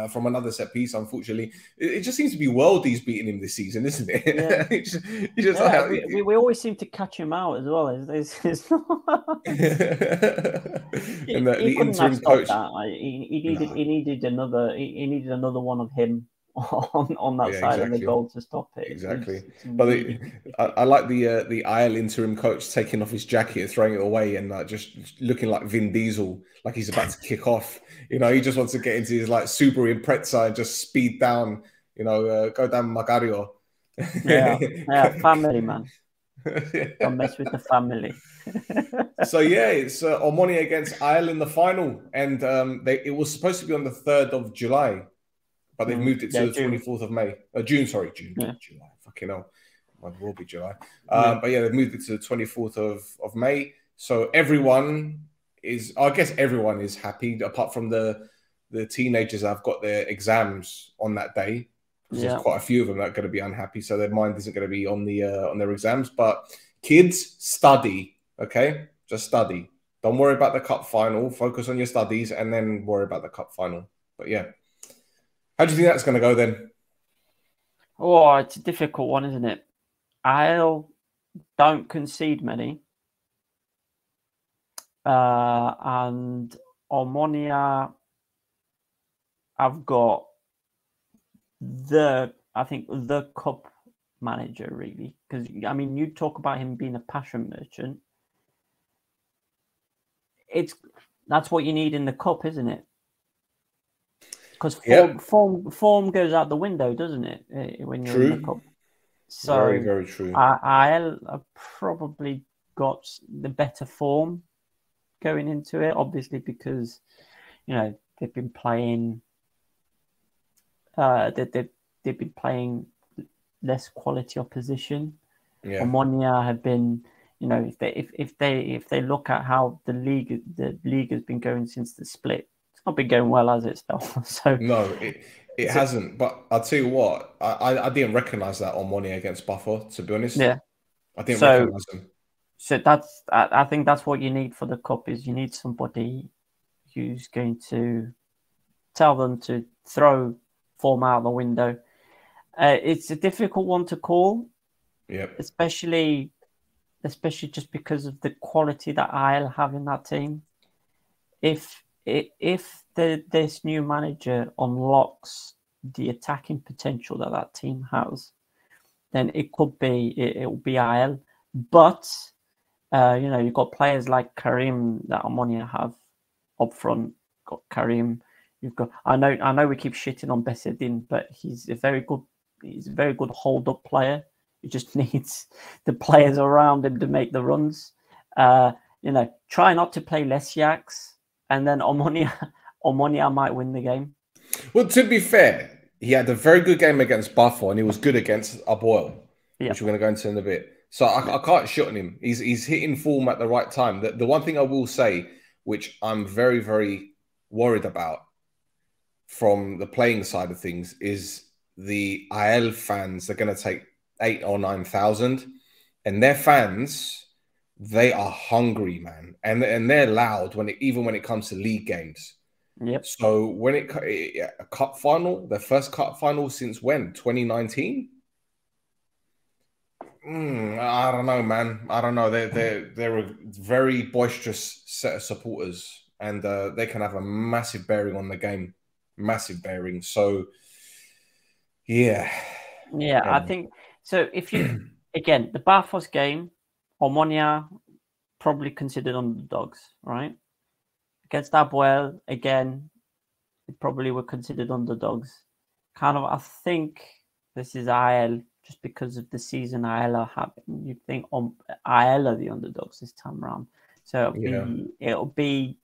from another set piece, unfortunately. It just seems to be Worldies beating him this season, isn't it? Yeah. We always seem to catch him out as well. It's not... And the interim coach, he needed another one of him on that side of the goal to stop it. Exactly. But I like the Isle interim coach taking off his jacket and throwing it away and just looking like Vin Diesel, like he's about to kick off. You know, he just wants to get into his like Subaru Impreza and just speed down, go down Magario. Yeah, family, man. Don't mess with the family. So yeah, it's Omonia against Isle in the final, and it was supposed to be on the 3rd of July, but they've moved it to the 24th of May. June. July. Fucking hell, it will be July. But yeah, they've moved it to the 24th of May. So everyone is happy, apart from the teenagers that have got their exams on that day. There's quite a few of them that are going to be unhappy, so their mind isn't going to be on their exams. But kids, study, okay? Just study. Don't worry about the cup final. Focus on your studies, and then worry about the cup final. But yeah, how do you think that's going to go then? Oh, it's a difficult one, isn't it? I'll don't concede many, and Omonia, I've got the cup manager, really, because I mean, you talk about him being a passion merchant. That's what you need in the cup, isn't it? Because form goes out the window, doesn't it? When you're in the cup. So very, very true. I probably got the better form going into it, obviously, because they've been playing. They've been playing less quality opposition. Omonia have been, if they look at how the league has been going since the split, it's not been going well, has it, Stel? So no, it hasn't. But I'll tell you what, I didn't recognize that Omonia against Buffalo, to be honest. Yeah, I didn't recognize them. So I think that's what you need for the cup, is you need somebody who's going to tell them to throw form out the window. It's a difficult one to call, especially just because of the quality that I'll have in that team. If this new manager unlocks the attacking potential that team has, then it will be Isle. But you've got players like Karim that Omonia have up front. Got Karim. You've got. I know we keep shitting on Besedin, but he's a very good hold-up player. He just needs the players around him to make the runs. Try not to play Lesiaks. and then Omonia might win the game. Well, to be fair, he had a very good game against Buffalo, and he was good against Aboyle, which we're going to go into in a bit. So I can't shut on him. He's hitting form at the right time. The one thing I will say, which I'm very, very worried about from the playing side of things, is the IL fans are going to take 8,000 or 9,000, and their fans, they are hungry, man, and they're loud even when it comes to league games. Yep. So when a cup final, their first cup final since when? 2019? I don't know, man. I don't know. They're a very boisterous set of supporters, and they can have a massive bearing on the game. Massive bearing. So, yeah. I think so. If you again the Barfos game, Omonia probably considered underdogs, right? Against Aboyle, again, they probably were considered underdogs. Kind of, I think this is IL just because of the season IL are having. You'd think IL are the underdogs this time around. So it'll be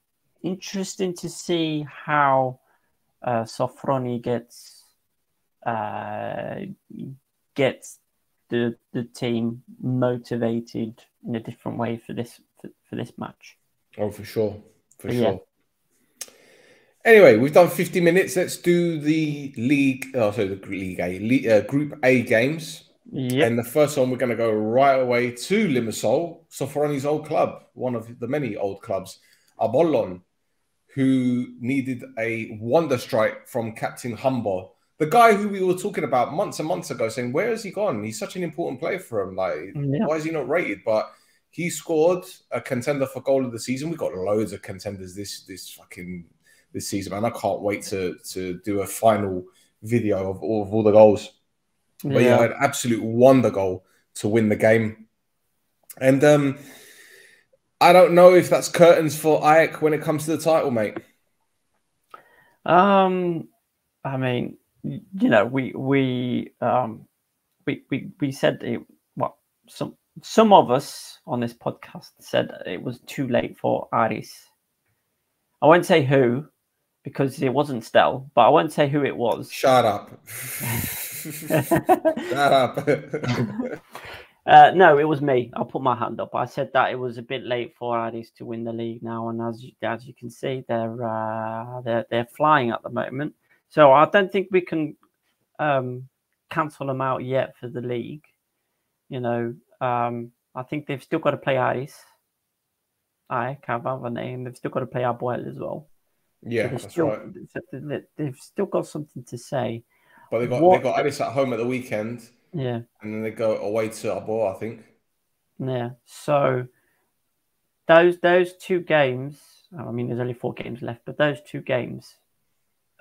interesting to see how Sofroni gets the team motivated in a different way for this match. Oh, for sure. For sure. Anyway, we've done 50 minutes. Let's do the Group A games. Yep. And the first one, we're going to go right away to Limassol, Sofroni's old club, one of the many old clubs, Apollon, who needed a wonder strike from Captain Humber, the guy who we were talking about months and months ago, saying, where has he gone? He's such an important player for him. Like, why is he not rated? But he scored a contender for goal of the season. We've got loads of contenders this season, man. I can't wait to do a final video of all the goals. But an absolute wonder goal to win the game. And I don't know if that's curtains for Ajax when it comes to the title, mate. I mean, we said it. Well, some of us on this podcast said it was too late for Aris. I won't say who, because it wasn't Stel, but I won't say who it was. Shut up. Shut up. No, it was me. I'll put my hand up. I said that it was a bit late for Aris to win the league now, and as you can see, they're flying at the moment. So I don't think we can cancel them out yet for the league. I think they've still got to play Aris. And they've still got to play Aboyle as well. Yeah, so right. They've still got something to say. But they got Aris at home at the weekend. Yeah. And then they go away to Aboyle, I think. Yeah. So those two games, I mean, there's only 4 games left, but those 2 games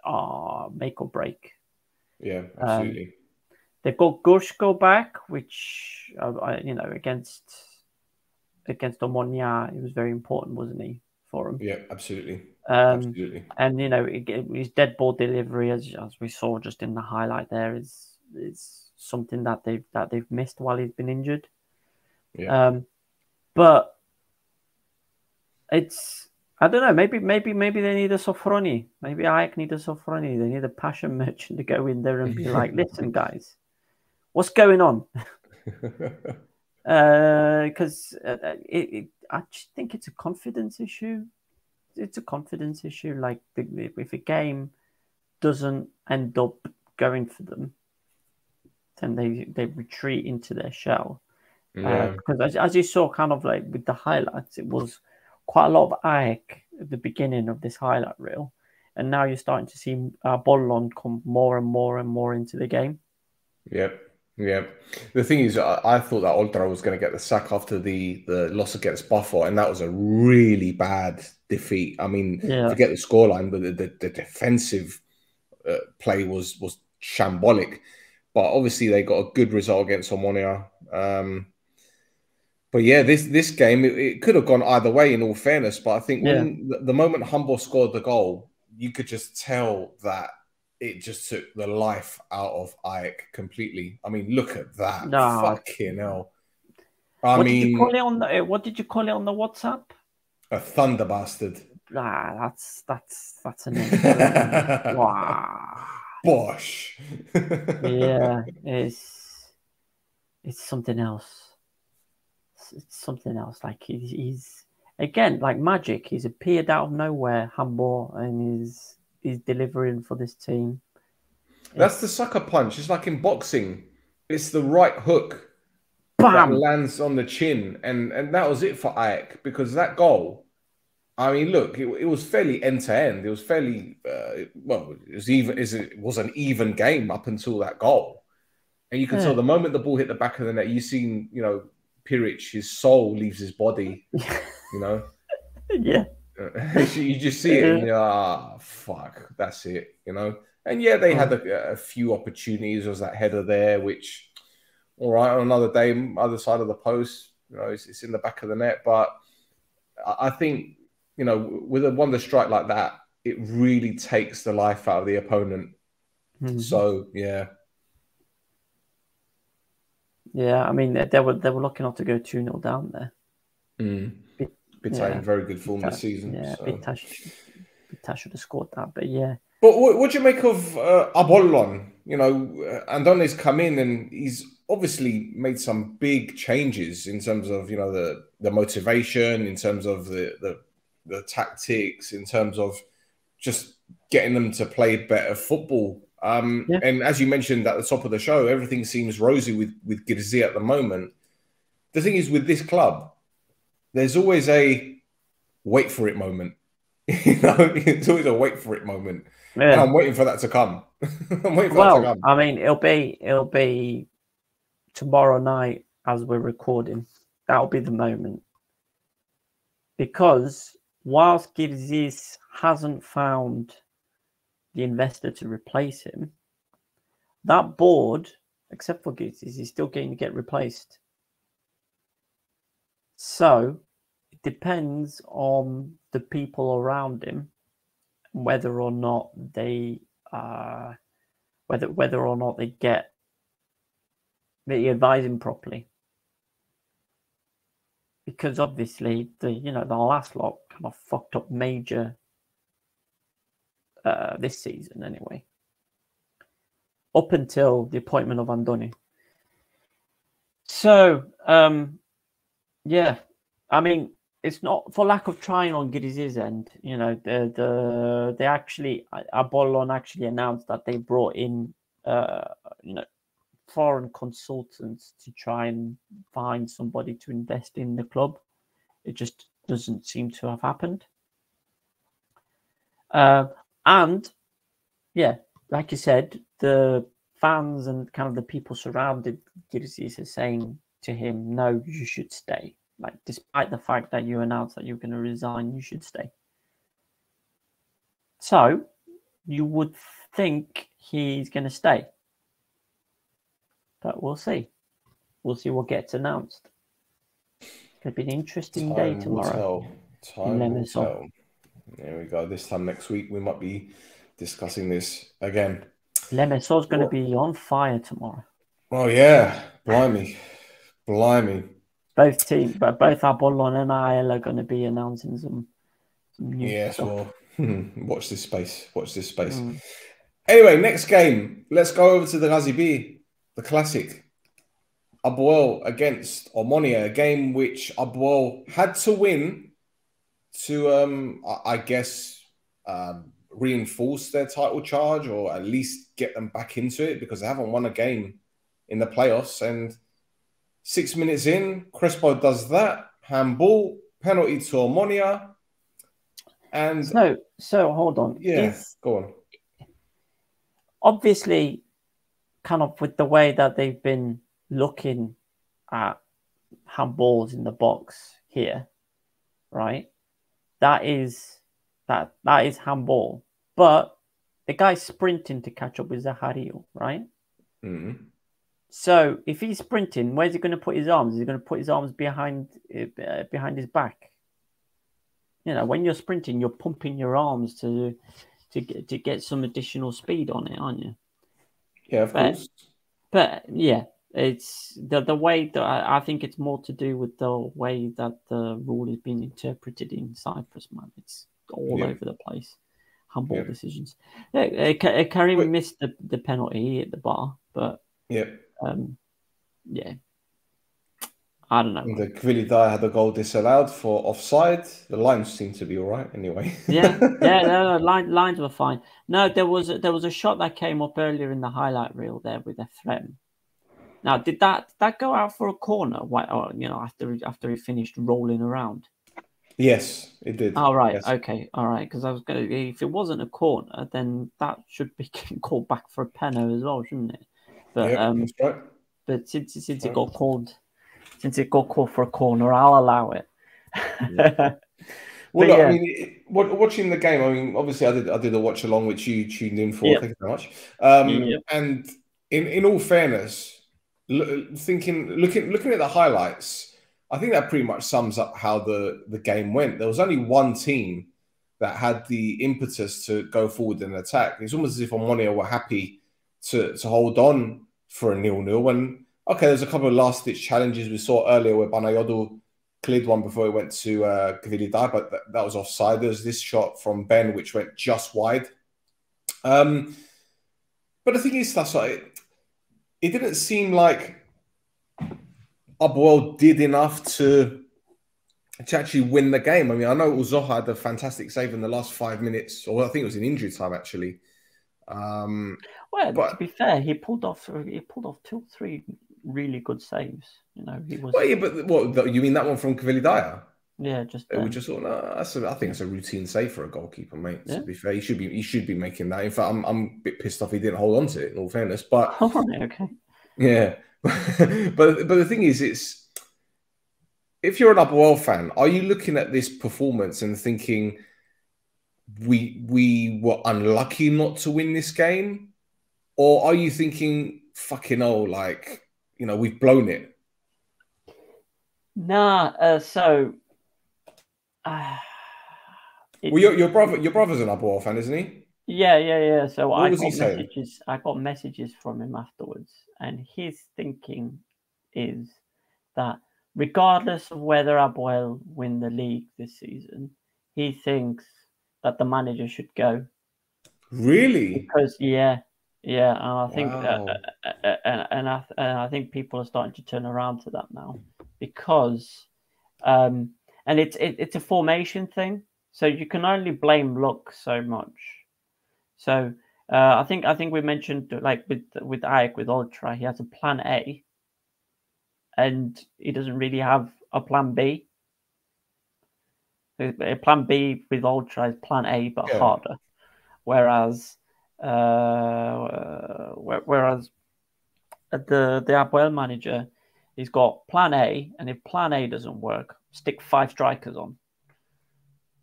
are make or break. Yeah, absolutely. They've got Gushko back, which, against Omonia, it was very important, wasn't he, for him? Yeah, absolutely. Absolutely. And his dead ball delivery, as we saw just in the highlight there, is something that they've missed while he's been injured. Yeah. But it's, I don't know. Maybe they need a Sofroni. Maybe Ajax need a Sofroni. They need a passion merchant to go in there and be like, "Listen, guys, what's going on?" Because I just think it's a confidence issue. It's a confidence issue. Like if a game doesn't end up going for them, then they retreat into their shell. Because as you saw, kind of like with the highlights, it was quite a lot of Ajax at the beginning of this highlight reel, and now you're starting to see Bollon come more and more into the game. Yep. The thing is, I thought that Oltra was going to get the sack after the loss against Buffalo, and that was a really bad defeat. I mean, forget the scoreline, but the defensive play was shambolic. But obviously, they got a good result against Omonia. But yeah, this game, it could have gone either way, in all fairness. But I think when the moment Humble scored the goal, you could just tell that it just took the life out of Ajax completely. I mean, look at that. Fucking hell. What did you call it on the WhatsApp? A thunder bastard. that's a name. Wow. Bosh. Yeah, it's something else. It's something else. Like he's again like magic. He's appeared out of nowhere, Hamburg, and he's delivering for this team. That's the sucker punch. It's like in boxing. It's the right hook that Bam! lands on the chin, and that was it for Ajax, because that goal. I mean, look, it was fairly end to end. It was fairly well. It was an even game up until that goal, and you can tell the moment the ball hit the back of the net, you seen, Pirich, his soul leaves his body. Yeah. You just see it, and you're like, fuck, that's it, And yeah, they had a few opportunities. There was that header there, which, all right, on another day, other side of the post, it's in the back of the net. But I think, with a wonder strike like that, it really takes the life out of the opponent. Mm-hmm. So, yeah. Yeah, I mean, they were lucky not to go 2-0 down there. Bitar in very good form this season. Yeah, so. Bitar should have scored that, but yeah. But what do you make of Apollon? Andone's come in and he's obviously made some big changes in terms of, the motivation, in terms of the tactics, in terms of just getting them to play better football. And as you mentioned at the top of the show, everything seems rosy with Girzi at the moment. The thing is, with this club, there's always a wait for it moment. It's always a wait for it moment. Yeah. And I'm waiting for that to come. I'm waiting for that to come. I mean, it'll be tomorrow night as we're recording. That'll be the moment. Because whilst Girzi hasn't found the investor to replace him, that board, except for Girzi, is still going to get replaced. So it depends on the people around him, whether or not they whether or not they advise him properly. Because obviously the last lot kind of fucked up major this season anyway. Up until the appointment of Andoni. So yeah, I mean, it's not for lack of trying on Girzi's end. They actually, Apollon actually announced that they brought in, foreign consultants to try and find somebody to invest in the club. It just doesn't seem to have happened. And yeah, like you said, the fans and kind of the people surrounded Girzi are saying to him, "No, you should stay." Like, despite the fact that you announced that you're going to resign, you should stay. So, you would think he's going to stay. But we'll see. We'll see what gets announced. It's going to be an interesting day tomorrow. Time will tell. There we go. This time next week, we might be discussing this again. Lemesor's going to be on fire tomorrow. Oh, yeah. Blimey. Both Apollon and IL are going to be announcing some new stuff. Well, watch this space. Anyway, next game. Let's go over to the Ghazi B, the classic. Abuel against Omonia, a game which Abuel had to win to, I guess, reinforce their title charge, or at least get them back into it, because they haven't won a game in the playoffs. And 6 minutes in, Crespo does that. Handball, penalty to Omonia. And so hold on. Yeah, go on. Obviously, kind of with the way that they've been looking at handballs in the box here, right? That is handball. But the guy's sprinting to catch up with Zahario, right? Mm-hmm. So if he's sprinting, where's he going to put his arms? Is he going to put his arms behind his back? When you're sprinting, you're pumping your arms to get some additional speed on it, aren't you? Yeah, of course. But yeah, it's the way that I think it's more to do with the way that the rule is being interpreted in Cyprus, man. all over the place. Handball decisions. Yeah, Karim missed the penalty at the bar, but yeah, I don't know. And the Kvili had the goal disallowed for offside. The lines seem to be all right anyway. No, lines were fine. No, there was a shot that came up earlier in the highlight reel there with Efrem. Now, did that go out for a corner? Or, after he finished rolling around. Yes, it did. Oh, right. Yes. Okay. All right. Because I was going to, if it wasn't a corner, then that should be called back for a penalty as well, shouldn't it? But that's right. But since it got called for a corner, I'll allow it. Yeah. Well, look, I mean, watching the game. I mean, obviously, I did a watch along which you tuned in for. Thank you very much. And in all fairness, looking at the highlights, I think that pretty much sums up how the game went. There was only one team that had the impetus to go forward and attack. It's almost as if Omonia were happy to hold on for a 0-0. And okay, there's a couple of last-ditch challenges we saw earlier where Banayodu cleared one before it went to Gvilidai, but that was offside. There's this shot from Ben which went just wide. But the thing is, that's like, it didn't seem like Abuel did enough to actually win the game. I mean, I know Uzoha had a fantastic save in the last 5 minutes, or I think it was in injury time actually. Well, to be fair, he pulled off 2 or 3 really good saves. He was. Well, yeah, but what you mean that one from Kvilidaya? Yeah, just. We just thought, no, I think it's a routine save for a goalkeeper, mate. To be fair, he should be making that. In fact, I'm a bit pissed off he didn't hold on to it. In all fairness, but okay. Yeah, but the thing is, if you're an Apoel fan, are you looking at this performance and thinking we were unlucky not to win this game, or are you thinking fucking like we've blown it? Nah, well, your brother's an Apoel fan, isn't he? Yeah. So what was he saying? I got messages from him afterwards, and his thinking is that regardless of whether Apoel win the league this season, he thinks that the manager should go. Really? Because and I think and I think people are starting to turn around to that now, because and it's a formation thing, so you can only blame luck so much. So I think we mentioned, like with Ajax, with Ultra, he has a plan A, and he doesn't really have a plan B. A plan B with Ultra is plan A but harder, whereas the Apoel manager, he's got plan A, and if plan A doesn't work, stick 5 strikers on.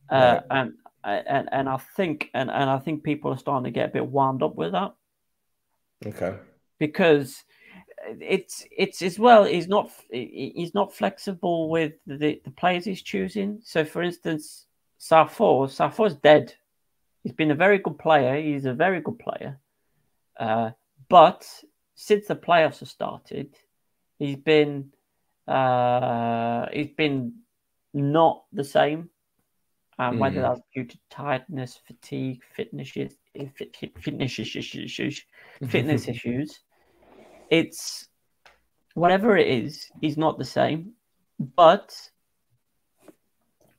And I think people are starting to get a bit wound up with that. Okay. Because it's as well, he's not flexible with the players he's choosing. So for instance, Thassos dead. He's been a very good player. He's a very good player. But since the playoffs have started, he's been not the same. Whether that's due to tiredness, fatigue, fitness issues, it's whatever it is, he's not the same. But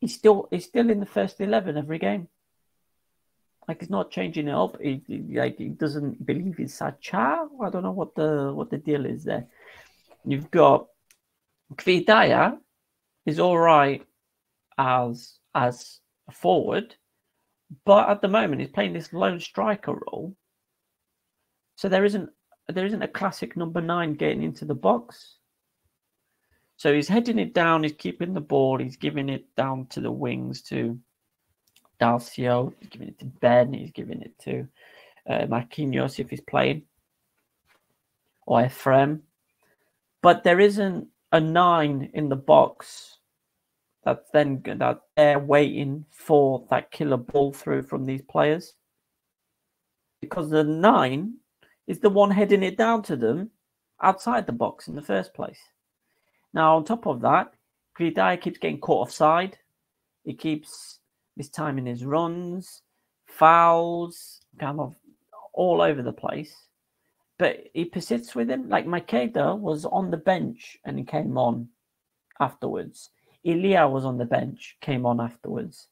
he's still in the first 11 every game. Like, he's not changing it up. He doesn't believe in Sacha. I don't know what the deal is there. You've got Kvidaya is all right as a forward, but at the moment he's playing this lone striker role. So there isn't a classic number 9 getting into the box. So he's heading it down. He's keeping the ball. He's giving it down to the wings to Dalcio. He's giving it to Ben. He's giving it to Marquinhos if he's playing, or Efrem. But there isn't a 9 in the box that they're waiting for that killer ball through from these players, because the 9 is the one heading it down to them outside the box in the first place. Now, on top of that, Gridai keeps getting caught offside. He keeps mistiming his runs, fouls, kind of all over the place. But he persists with him. Like Makeda was on the bench and he came on afterwards. Ilya was on the bench, came on afterwards.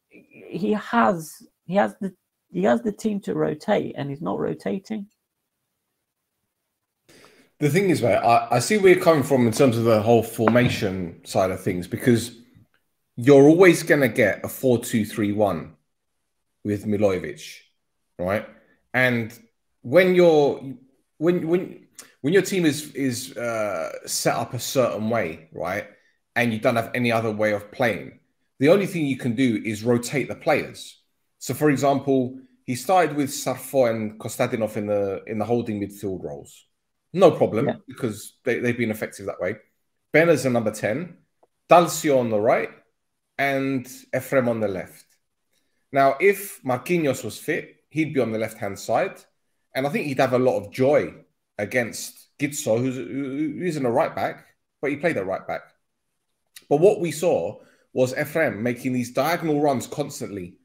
He has the team to rotate, and he's not rotating. The thing is, mate, I see where you're coming from in terms of the whole formation side of things, because you're always going to get a 4-2-3-1 with Milojevic, right? And when your team is set up a certain way, right, and you don't have any other way of playing, the only thing you can do is rotate the players. So, for example, he started with Sarfo and Kostadinov in the holding midfield roles. No problem, because they've been effective that way. Ben as a number 10, Dalcio on the right, and Efrem on the left. Now, if Marquinhos was fit, he'd be on the left-hand side, and I think he'd have a lot of joy against Gitso, who isn't a right back, but he played at right back. But what we saw was Efrem making these diagonal runs constantly.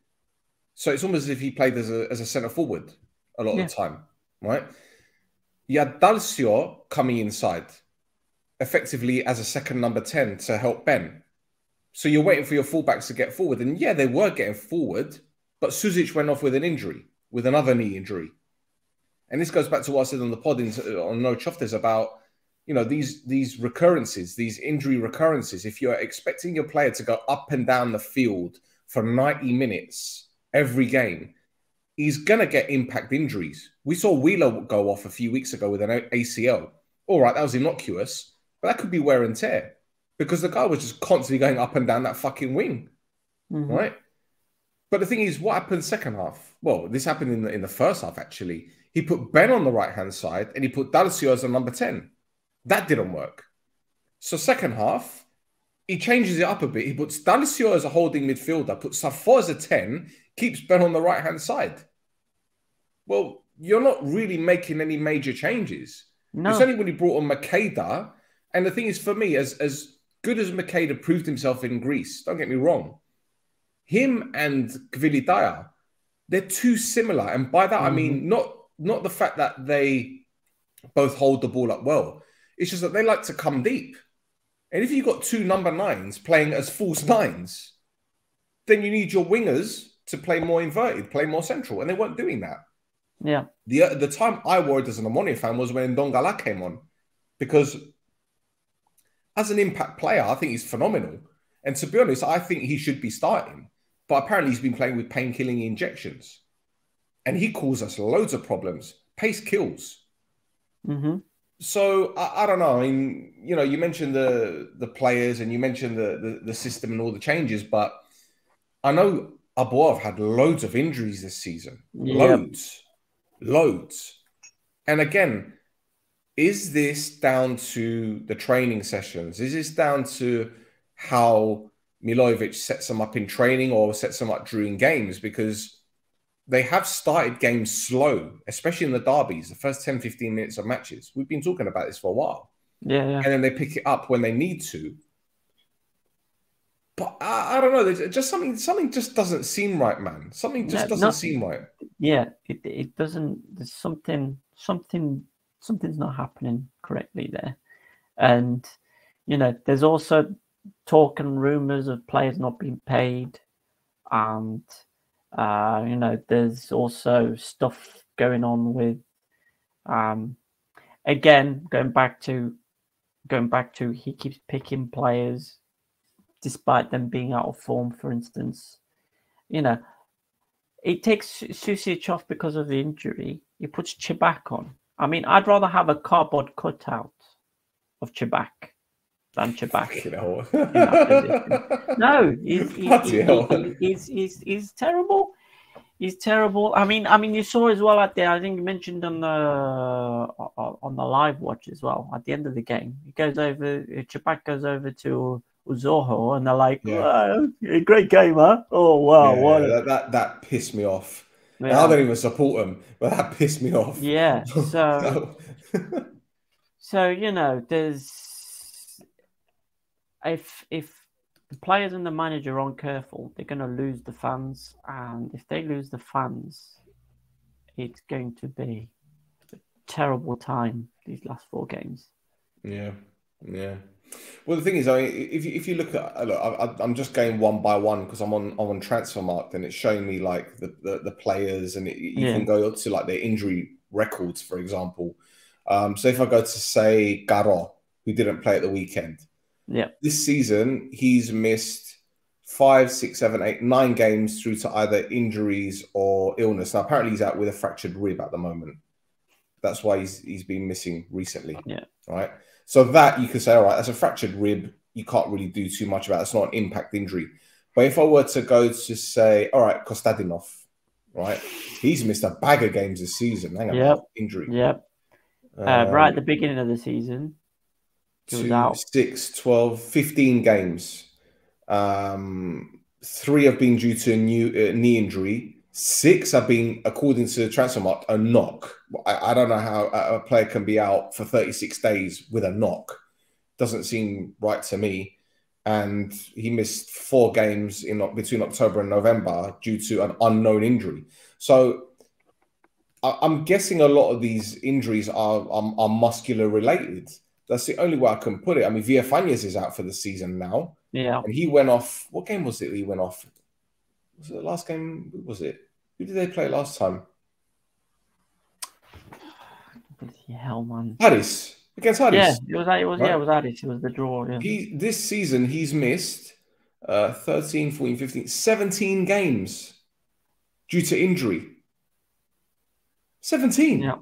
So it's almost as if he played as a centre forward a lot of the time, right? You had Dalcio coming inside, effectively as a second number 10 to help Ben. So you're waiting for your fullbacks to get forward. And yeah, they were getting forward, but Suzic went off with an injury, with another knee injury. And this goes back to what I said on the pod on No Choftes about, you know, these recurrences, these injury recurrences. If you're expecting your player to go up and down the field for 90 minutes every game, he's going to get impact injuries. We saw Wheeler go off a few weeks ago with an ACL. All right, that was innocuous, but that could be wear and tear because the guy was just constantly going up and down that fucking wing, right? But the thing is, what happened second half? Well, this happened in the first half, actually. He put Ben on the right-hand side and he put Dalcio as a number 10. That didn't work. So second half, he changes it up a bit. He puts Dalcio as a holding midfielder, puts Safo as a 10, keeps Ben on the right-hand side. Well, you're not really making any major changes. No. It's only when he brought on Makeda. And the thing is, for me, as good as Makeda proved himself in Greece, don't get me wrong, him and Kvilitaya, they're too similar. And by that, I mean, not the fact that they both hold the ball up well. It's just that they like to come deep. And if you've got two number 9s playing as false 9s, then you need your wingers to play more inverted, play more central. And they weren't doing that. Yeah. The time I worried as an Omonia fan was when Ndongala came on. Because as an impact player, I think he's phenomenal. And to be honest, I think he should be starting. But apparently he's been playing with pain-killing injections. And he caused us loads of problems. Pace kills. So, I don't know. I mean, you know, you mentioned the players and you mentioned the system and all the changes. But I know Abuov had loads of injuries this season. Loads. And again, is this down to the training sessions? Is this down to how Milojevic sets them up in training or sets them up during games? Because they have started games slow, especially in the derbies, the first 10, 15 minutes of matches. We've been talking about this for a while. Yeah. And then they pick it up when they need to. But I don't know. There's just something just doesn't seem right, man. Something just doesn't seem right. Yeah, it doesn't. There's something's not happening correctly there. And, you know, there's also talk and rumors of players not being paid. And, you know, there's also stuff going on with, again, going back to he keeps picking players despite them being out of form, for instance. You know, it takes Susic off because of the injury. He puts Chibak on. I mean, I'd rather have a cardboard cutout of Chibak than Chibak. No, he's terrible. He's terrible. I mean, you saw as well at the. I think you mentioned on the live watch as well. At the end of the game, Chibak goes over to Uzoho, and they're like, wow, "Great game, huh? Oh wow, that pissed me off." Yeah. I don't even support him, but that pissed me off. Yeah. So you know, there's if the players and the manager aren't careful, they're going to lose the fans. And if they lose the fans, it's going to be a terrible time these last 4 games. Yeah, yeah. Well, the thing is, I mean, if you look at, look, I'm just going one by one because I'm on Transfermarkt and it's showing me like the players, and you can go to like their injury records, for example. So if I go to say Garo, who didn't play at the weekend, this season he's missed 5, 6, 7, 8, 9 games through to either injuries or illness. Now apparently he's out with a fractured rib at the moment. That's why he's been missing recently. Yeah. Right. So that you could say, all right, that's a fractured rib. You can't really do too much about it. It's not an impact injury. But if I were to go to say, all right, Kostadinov, right, he's missed a bag of games this season. Hang on, injury. Yep. Right at the beginning of the season, he was out. 6, 12, 15 games. 3 have been due to a knee injury. 6 have been, according to the Transfermarkt, a knock. I don't know how a player can be out for 36 days with a knock. Doesn't seem right to me. And he missed 4 games between October and November due to an unknown injury. So I'm guessing a lot of these injuries are muscular related. That's the only way I can put it. I mean, Villafañez is out for the season now. Yeah. And he went off. What game was it he went off? Was it the last game? Was it? Who did they play last time? Bloody hell, man. Harris. Against Harris. Yeah, it was Harris. It was the draw. Yeah. This season, he's missed 13, 14, 15, 17 games due to injury. 17. Yeah.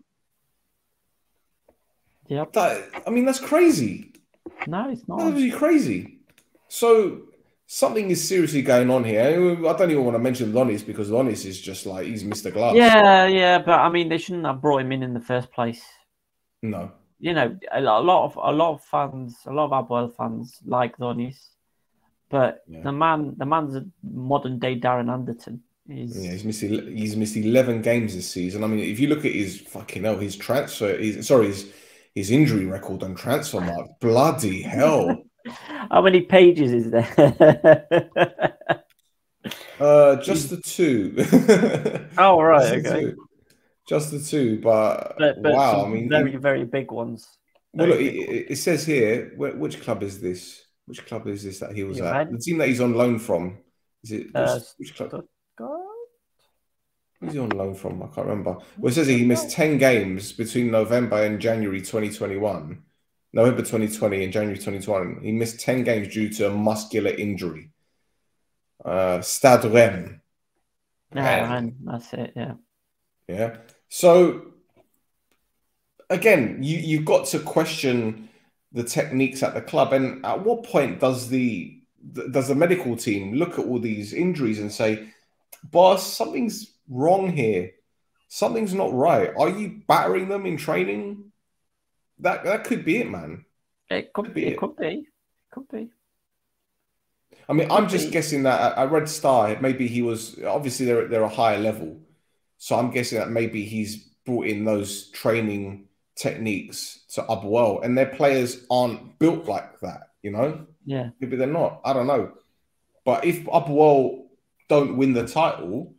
Yep. That's crazy. No, it's not. That's really crazy. So something is seriously going on here. I don't even want to mention Lonis because Lonis is just like he's Mr. Glass. Yeah, but I mean they shouldn't have brought him in the first place. No. You know, a lot of fans, a lot of Apoel fans like Lonis, but the man's a modern day Darren Anderton. He's missed 11 games this season. I mean, if you look at his his transfer, his injury record on Transfermarkt, bloody hell. How many pages is there? Just the 2. Oh, right, okay. Just the 2, but wow, I mean, very, very big ones. Well, look, it says here, which club is this? Which club is this that he was at? The team that he's on loan from. Is it which club? Who's he on loan from? I can't remember. Well, it says he missed 10 games between November and January 2021. November 2020 and January 2021. He missed 10 games due to a muscular injury. Stade Rennes. That's it, yeah. Yeah. So, again, you've got to question the techniques at the club. And at what point does the medical team look at all these injuries and say, boss, something's wrong here. Something's not right. Are you battering them in training? That could be it, man. It could be. I mean, I'm just guessing that at Red Star, maybe he was, obviously they're a higher level. So I'm guessing that maybe he's brought in those training techniques to Apoel, and their players aren't built like that, you know? Yeah. Maybe they're not. I don't know. But if Apoel don't win the title,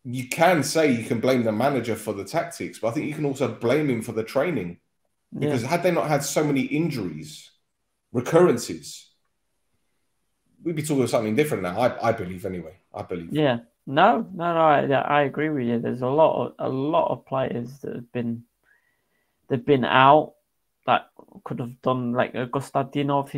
you can say you can blame the manager for the tactics, but I think you can also blame him for the training. Because had they not had so many injuries, recurrences, we'd be talking about something different now. I believe anyway. I believe. Yeah. No. I agree with you. There's a lot of players that have been out that could have done, like Kostadinov.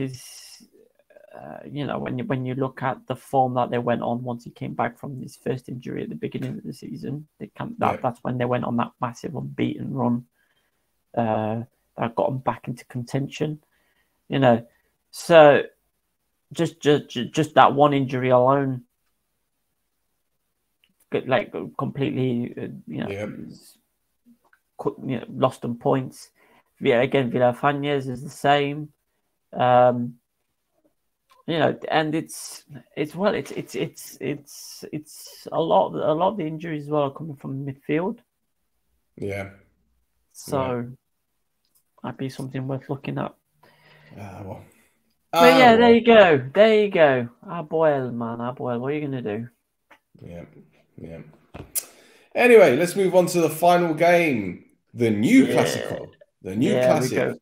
When you look at the form that they went on once he came back from his first injury at the beginning of the season, that's when they went on that massive unbeaten run. That got them back into contention. You know, so just that one injury alone, like completely, lost on points. Again, Villafañez is the same. And it's a lot of the injuries as well are coming from midfield. Yeah. So that'd be something worth looking at. Well, But yeah, there you go. There you go. Abuel, man. Abuel, what are you going to do? Yeah. Anyway, let's move on to the final game. The new Classico. The new classic.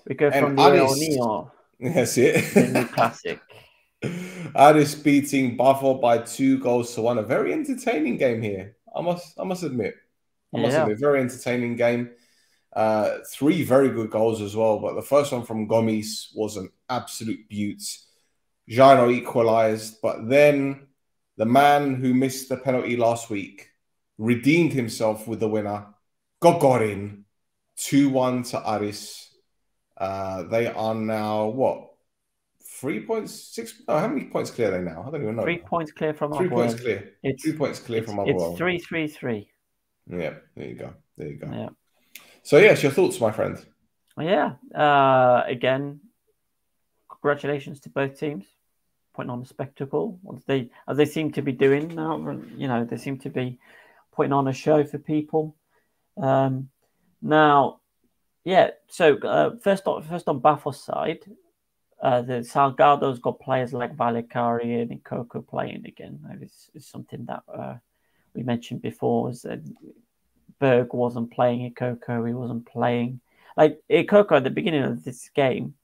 We go and from the Aris, that's it. The new classic. Aris beating Buffalo by 2-1. A very entertaining game here. I must admit. Very entertaining game. 3 very good goals as well, but the first one from Gomes was an absolute beaut. Jairo equalized, but then the man who missed the penalty last week redeemed himself with the winner. Got in 2-1 to Aris. They are now what? 3 points, 6. No, how many points clear are they now? I don't even know. 3 points clear from 3 points clear. 3 points clear from Abuel. It's 3-3-3. Yeah, there you go. Yeah. So yes, your thoughts, my friend. Yeah. Again, congratulations to both teams, putting on a spectacle as they seem to be doing now. You know, they seem to be putting on a show for people. Now, yeah. So first on Bafos' side, the Salgado's got players like Valicari and Coco playing again. It's something that we mentioned before. Was that Berg wasn't playing Coco. He wasn't playing like Coco at the beginning of this game.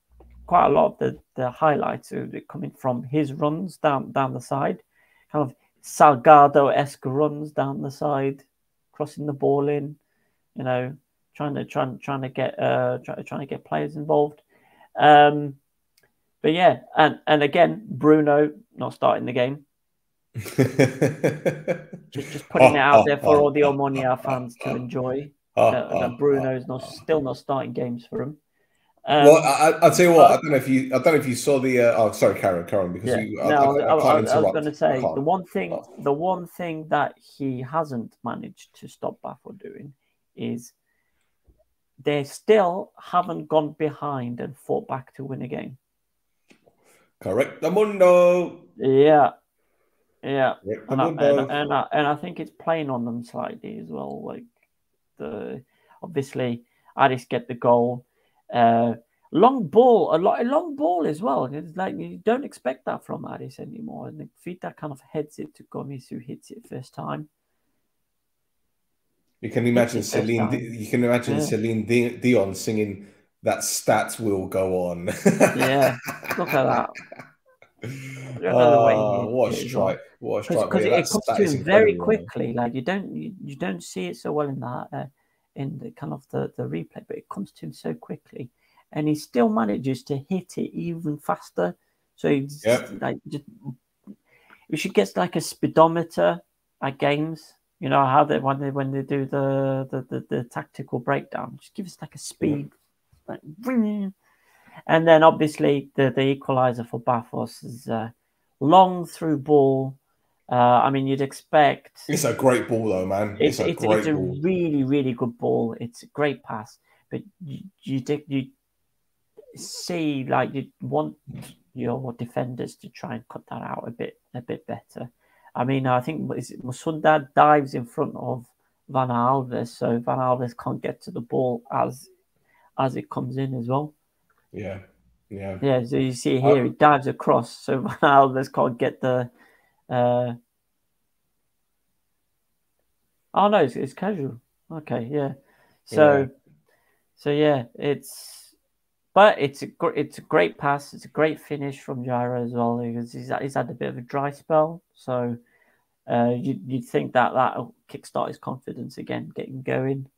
Quite a lot of the highlights are coming from his runs down the side, kind of Salgado-esque runs down the side, crossing the ball in, you know, trying to get players involved. But yeah, and again, Bruno not starting the game. just putting it out there for all the Omonia fans to enjoy. That Bruno's still not starting games for him. Well, I'll tell you what. I don't know if you saw the. Oh, sorry, Karen, because I was going to say the one thing that he hasn't managed to stop Buffalo doing is they still haven't gone behind and fought back to win a game. Correct, the mundo. Yeah. And I think it's playing on them slightly as well. Like obviously Aris get the goal. Long ball, a long ball as well. It's like you don't expect that from Aris anymore. And Vita kind of heads it to Gomes, who hits it first time. You can imagine Celine. You can imagine Celine Dion singing "That Stats Will Go On." Yeah, look at that. What a strike! What a strike! Because it comes to him very quickly. Like you don't see it so well in that in the kind of the replay, but it comes to him so quickly, and he still manages to hit it even faster. So he's we should get like a speedometer at games. You know how they when they do the tactical breakdown, just give us like a speed, like, and then obviously the equalizer for Bafos is long through ball. I mean, you'd expect it's a great ball though, man. It's a really, really good ball. It's a great pass, but you see, like, you want your defenders to try and cut that out a bit better. I mean, I think Musunda dives in front of Van Alves, so Van Alves can't get to the ball as it comes in as well. Yeah. So you see here, he dives across, so Van Alves can't get the. Oh no, it's casual. Okay, yeah. So yeah, it's a great pass. It's a great finish from Jairo as well, because he's had a bit of a dry spell. So you'd think that'll kickstart his confidence again, getting going.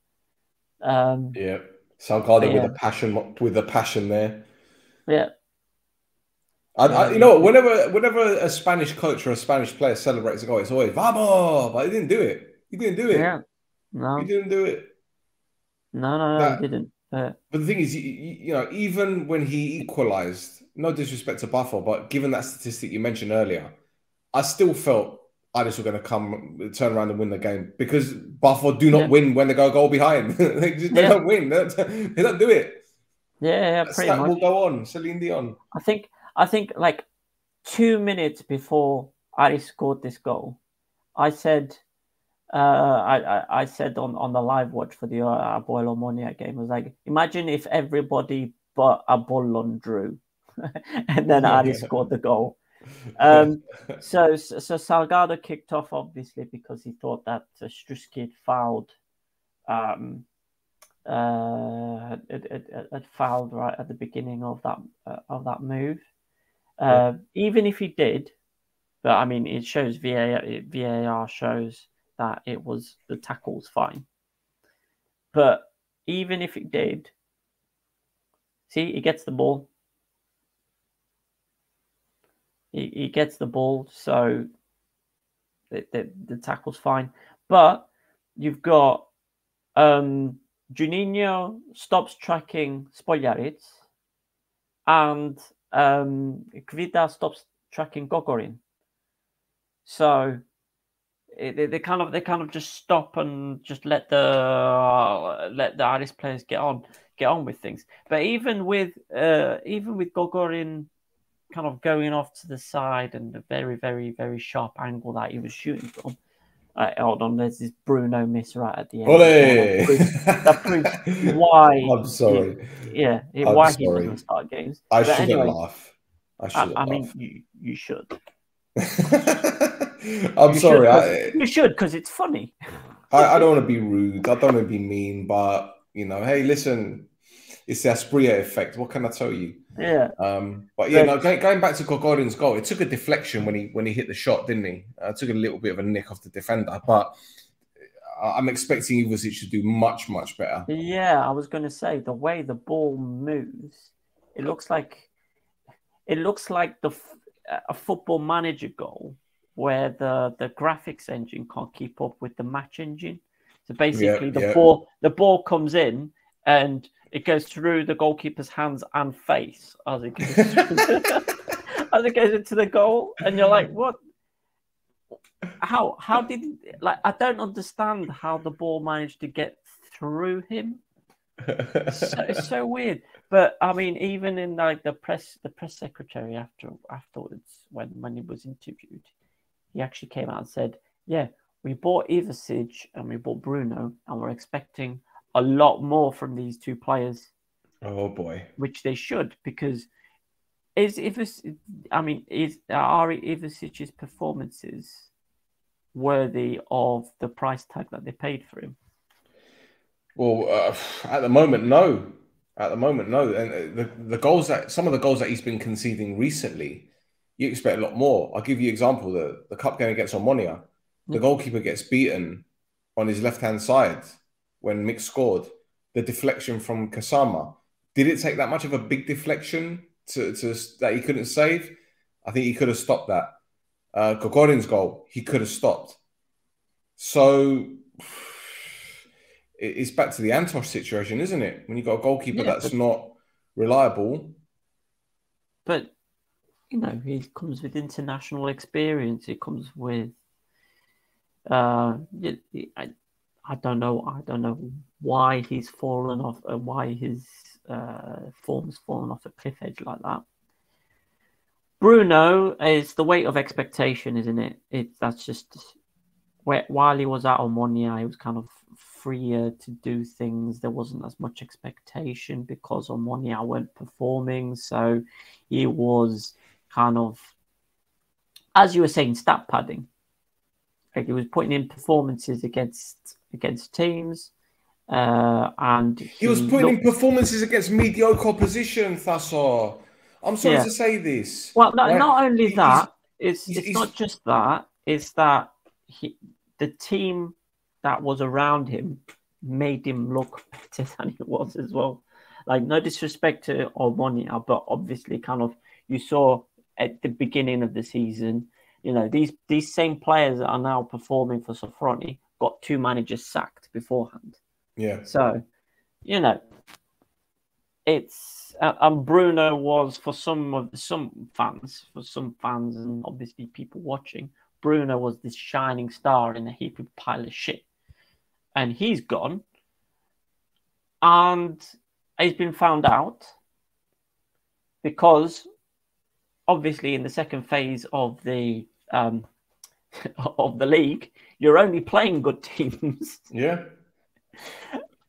Salgado with the passion there. Yeah. You know what? Whenever a Spanish coach or a Spanish player celebrates a goal, it's always "Vamos!" But he didn't do it. He didn't do it. Yeah. No. He didn't do it. No, he didn't. But the thing is, you know, even when he equalized, no disrespect to Buffalo, but given that statistic you mentioned earlier, I still felt Aris were going to turn around and win the game, because Buffalo do not win when they go a goal behind. they don't win. They don't do it. Yeah, pretty much. Will go on. Celine Dion. I think like 2 minutes before Aris scored this goal, I said, I said on the live watch for the Abuelo Monia game, I was like, imagine if everybody but Apollon drew. and then Ali scored the goal. So Salgado kicked off obviously because he thought that Struski had fouled right at the beginning of that move. Even if he did, but I mean, it shows VAR shows that it was the tackle's fine. But even if it did, see, he gets the ball. He gets the ball, so the tackle's fine. But you've got Juninho stops tracking Spoljaric, and Kvida stops tracking Gogorin. So they kind of just stop and just let the Aris players get on with things. But even with Gogorin kind of going off to the side and a very, very, very sharp angle that he was shooting from. Hold on, there's this Bruno miss right at the end. That proves why. I'm sorry. He doesn't start games. I shouldn't laugh. I mean, you should. I'm sorry. You should, because it's funny. I don't want to be rude. I don't want to be mean, but hey, listen, it's the Aspria effect. What can I tell you? Yeah. But yeah, going back to Gogorin's goal, it took a deflection when he hit the shot, didn't he? It took a little bit of a nick off the defender, but I'm expecting Ivosic to do much, much better. Yeah, I was going to say the way the ball moves, it looks like a Football Manager goal where the graphics engine can't keep up with the match engine. So basically, the ball comes in and it goes through the goalkeeper's hands and face as it goes into the goal, and you're like, what? How did I don't understand how the ball managed to get through him. It's so weird. But I mean, even in the press secretary afterwards, when he was interviewed, he actually came out and said, "Yeah, we bought Ivosic and we bought Bruno, and we're expecting a lot more from these two players." Oh boy! Which they should, because are Ivosic's performances worthy of the price tag that they paid for him? Well, at the moment, no. And some of the goals that he's been conceding recently, you expect a lot more. I'll give you an example: the cup game against Omonia, the goalkeeper gets beaten on his left-hand side when Mick scored. The deflection from Kasama, did it take that much of a big deflection to that he couldn't save? I think he could have stopped that. Gogorin's goal, he could have stopped. So it's back to the Antosh situation, isn't it? When you've got a goalkeeper that's not reliable. But, he comes with international experience. It comes with... I don't know why he's fallen off, why his form's fallen off a cliff edge like that. Bruno is the weight of expectation, isn't it? That's just... While he was at Omonia, he was kind of freer to do things. There wasn't as much expectation because Omonia weren't performing. So he was kind of, as you were saying, stat padding. Like he was putting in performances against teams. And he was putting in performances against mediocre opposition, Thassos. I'm sorry to say this. Well, not only that, it's not just that. It's that the team that was around him made him look better than he was as well. Like, no disrespect to Omonia, but obviously kind of you saw at the beginning of the season, these same players that are now performing for Sofroni got two managers sacked beforehand. Yeah. So, it's and Bruno was for some fans, and obviously people watching, Bruno was this shining star in a heap of pile of shit. And he's gone. And he's been found out because obviously in the second phase of the league, you're only playing good teams. Yeah.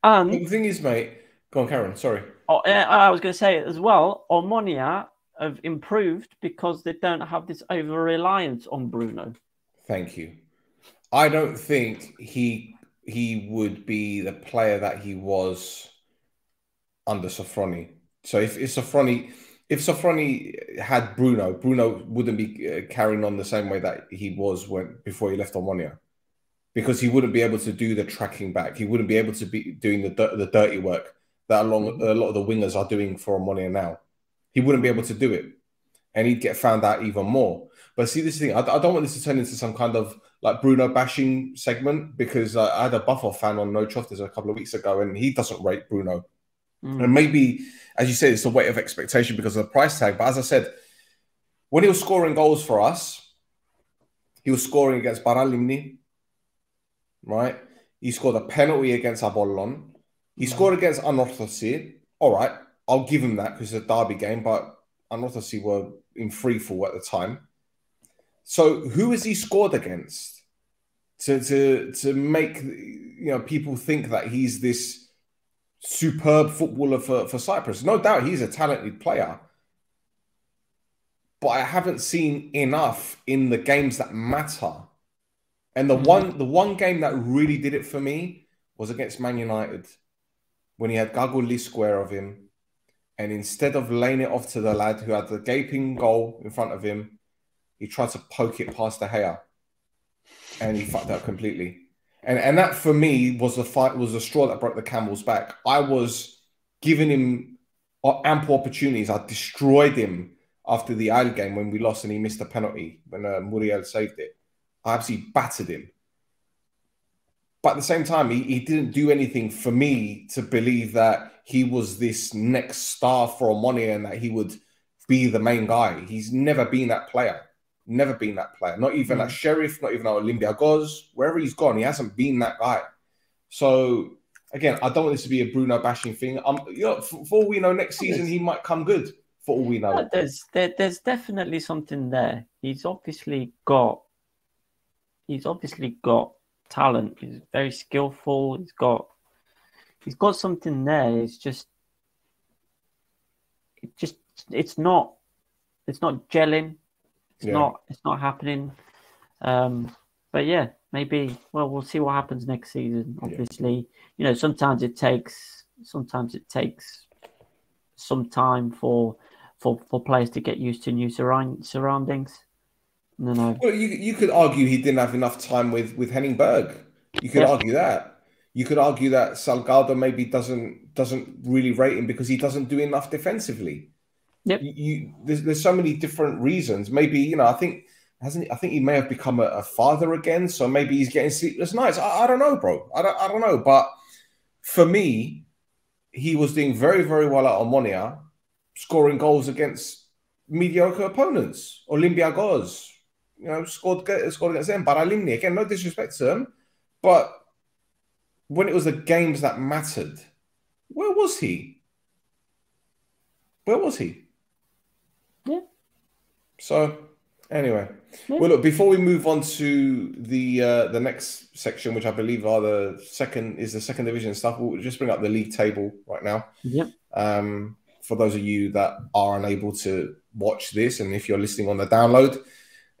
And the thing is, mate, go on, Karen, sorry. I was going to say as well, Omonia have improved because they don't have this over-reliance on Bruno. Thank you. I don't think he would be the player that he was under Sofroni. So if Sofroni had Bruno wouldn't be carrying on the same way that he was before he left Omonia, because he wouldn't be able to do the tracking back. He wouldn't be able to be doing the dirty work that a lot of the wingers are doing for Omonia now. He wouldn't be able to do it, and he'd get found out even more. But see, this thing, I don't want this to turn into some kind of like Bruno bashing segment, because I had a Buffalo fan on No Chofters a couple of weeks ago, and he doesn't rate Bruno. And maybe, as you said, it's the weight of expectation because of the price tag. But as I said, when he was scoring goals for us, he was scoring against Baralimni, right? He scored a penalty against Apollon. He scored against Anorthosi. All right, I'll give him that because it's a derby game, but Anorthosi were in free fall at the time. So who has he scored against to make people think that he's this superb footballer for Cyprus? No doubt he's a talented player, but I haven't seen enough in the games that matter. And the one game that really did it for me was against Man United, when he had Gaguli square of him, and instead of laying it off to the lad who had the gaping goal in front of him, he tried to poke it past the Gea, and he fucked up completely. And that for me was the straw that broke the camel's back. I was giving him ample opportunities. I destroyed him after the Isle game when we lost and he missed a penalty when Muriel saved it. I absolutely battered him. But at the same time, he didn't do anything for me to believe that he was this next star for Omonia and that he would be the main guy. He's never been that player. Never been that player. Not even at Sheriff, not even at Olympiacos. Wherever he's gone, he hasn't been that guy. So, again, I don't want this to be a Bruno bashing thing. For all we know, next season he might come good, for all we know. There's definitely something there. He's obviously got talent. He's very skillful. He's got something there. It's not gelling. It's not happening. But yeah, maybe. Well, we'll see what happens next season. Obviously, sometimes it takes some time for players to get used to new surroundings. No. Well, you could argue he didn't have enough time with Henning Berg. You could argue that. You could argue that Salgado maybe doesn't really rate him because he doesn't do enough defensively. Yep. There's so many different reasons. Maybe I think he may have become a father again, so maybe he's getting sleepless nights. I don't know, bro. I don't know. But for me, he was doing very, very well at Omonia, scoring goals against mediocre opponents. Olympiacos, scored against them. Baralimni, again, no disrespect to them, but when it was the games that mattered, where was he? Yeah. So anyway, well, look, before we move on to the next section, which I believe are the second division stuff, we'll just bring up the league table right now. Yep. For those of you that are unable to watch this, and if you're listening on the download,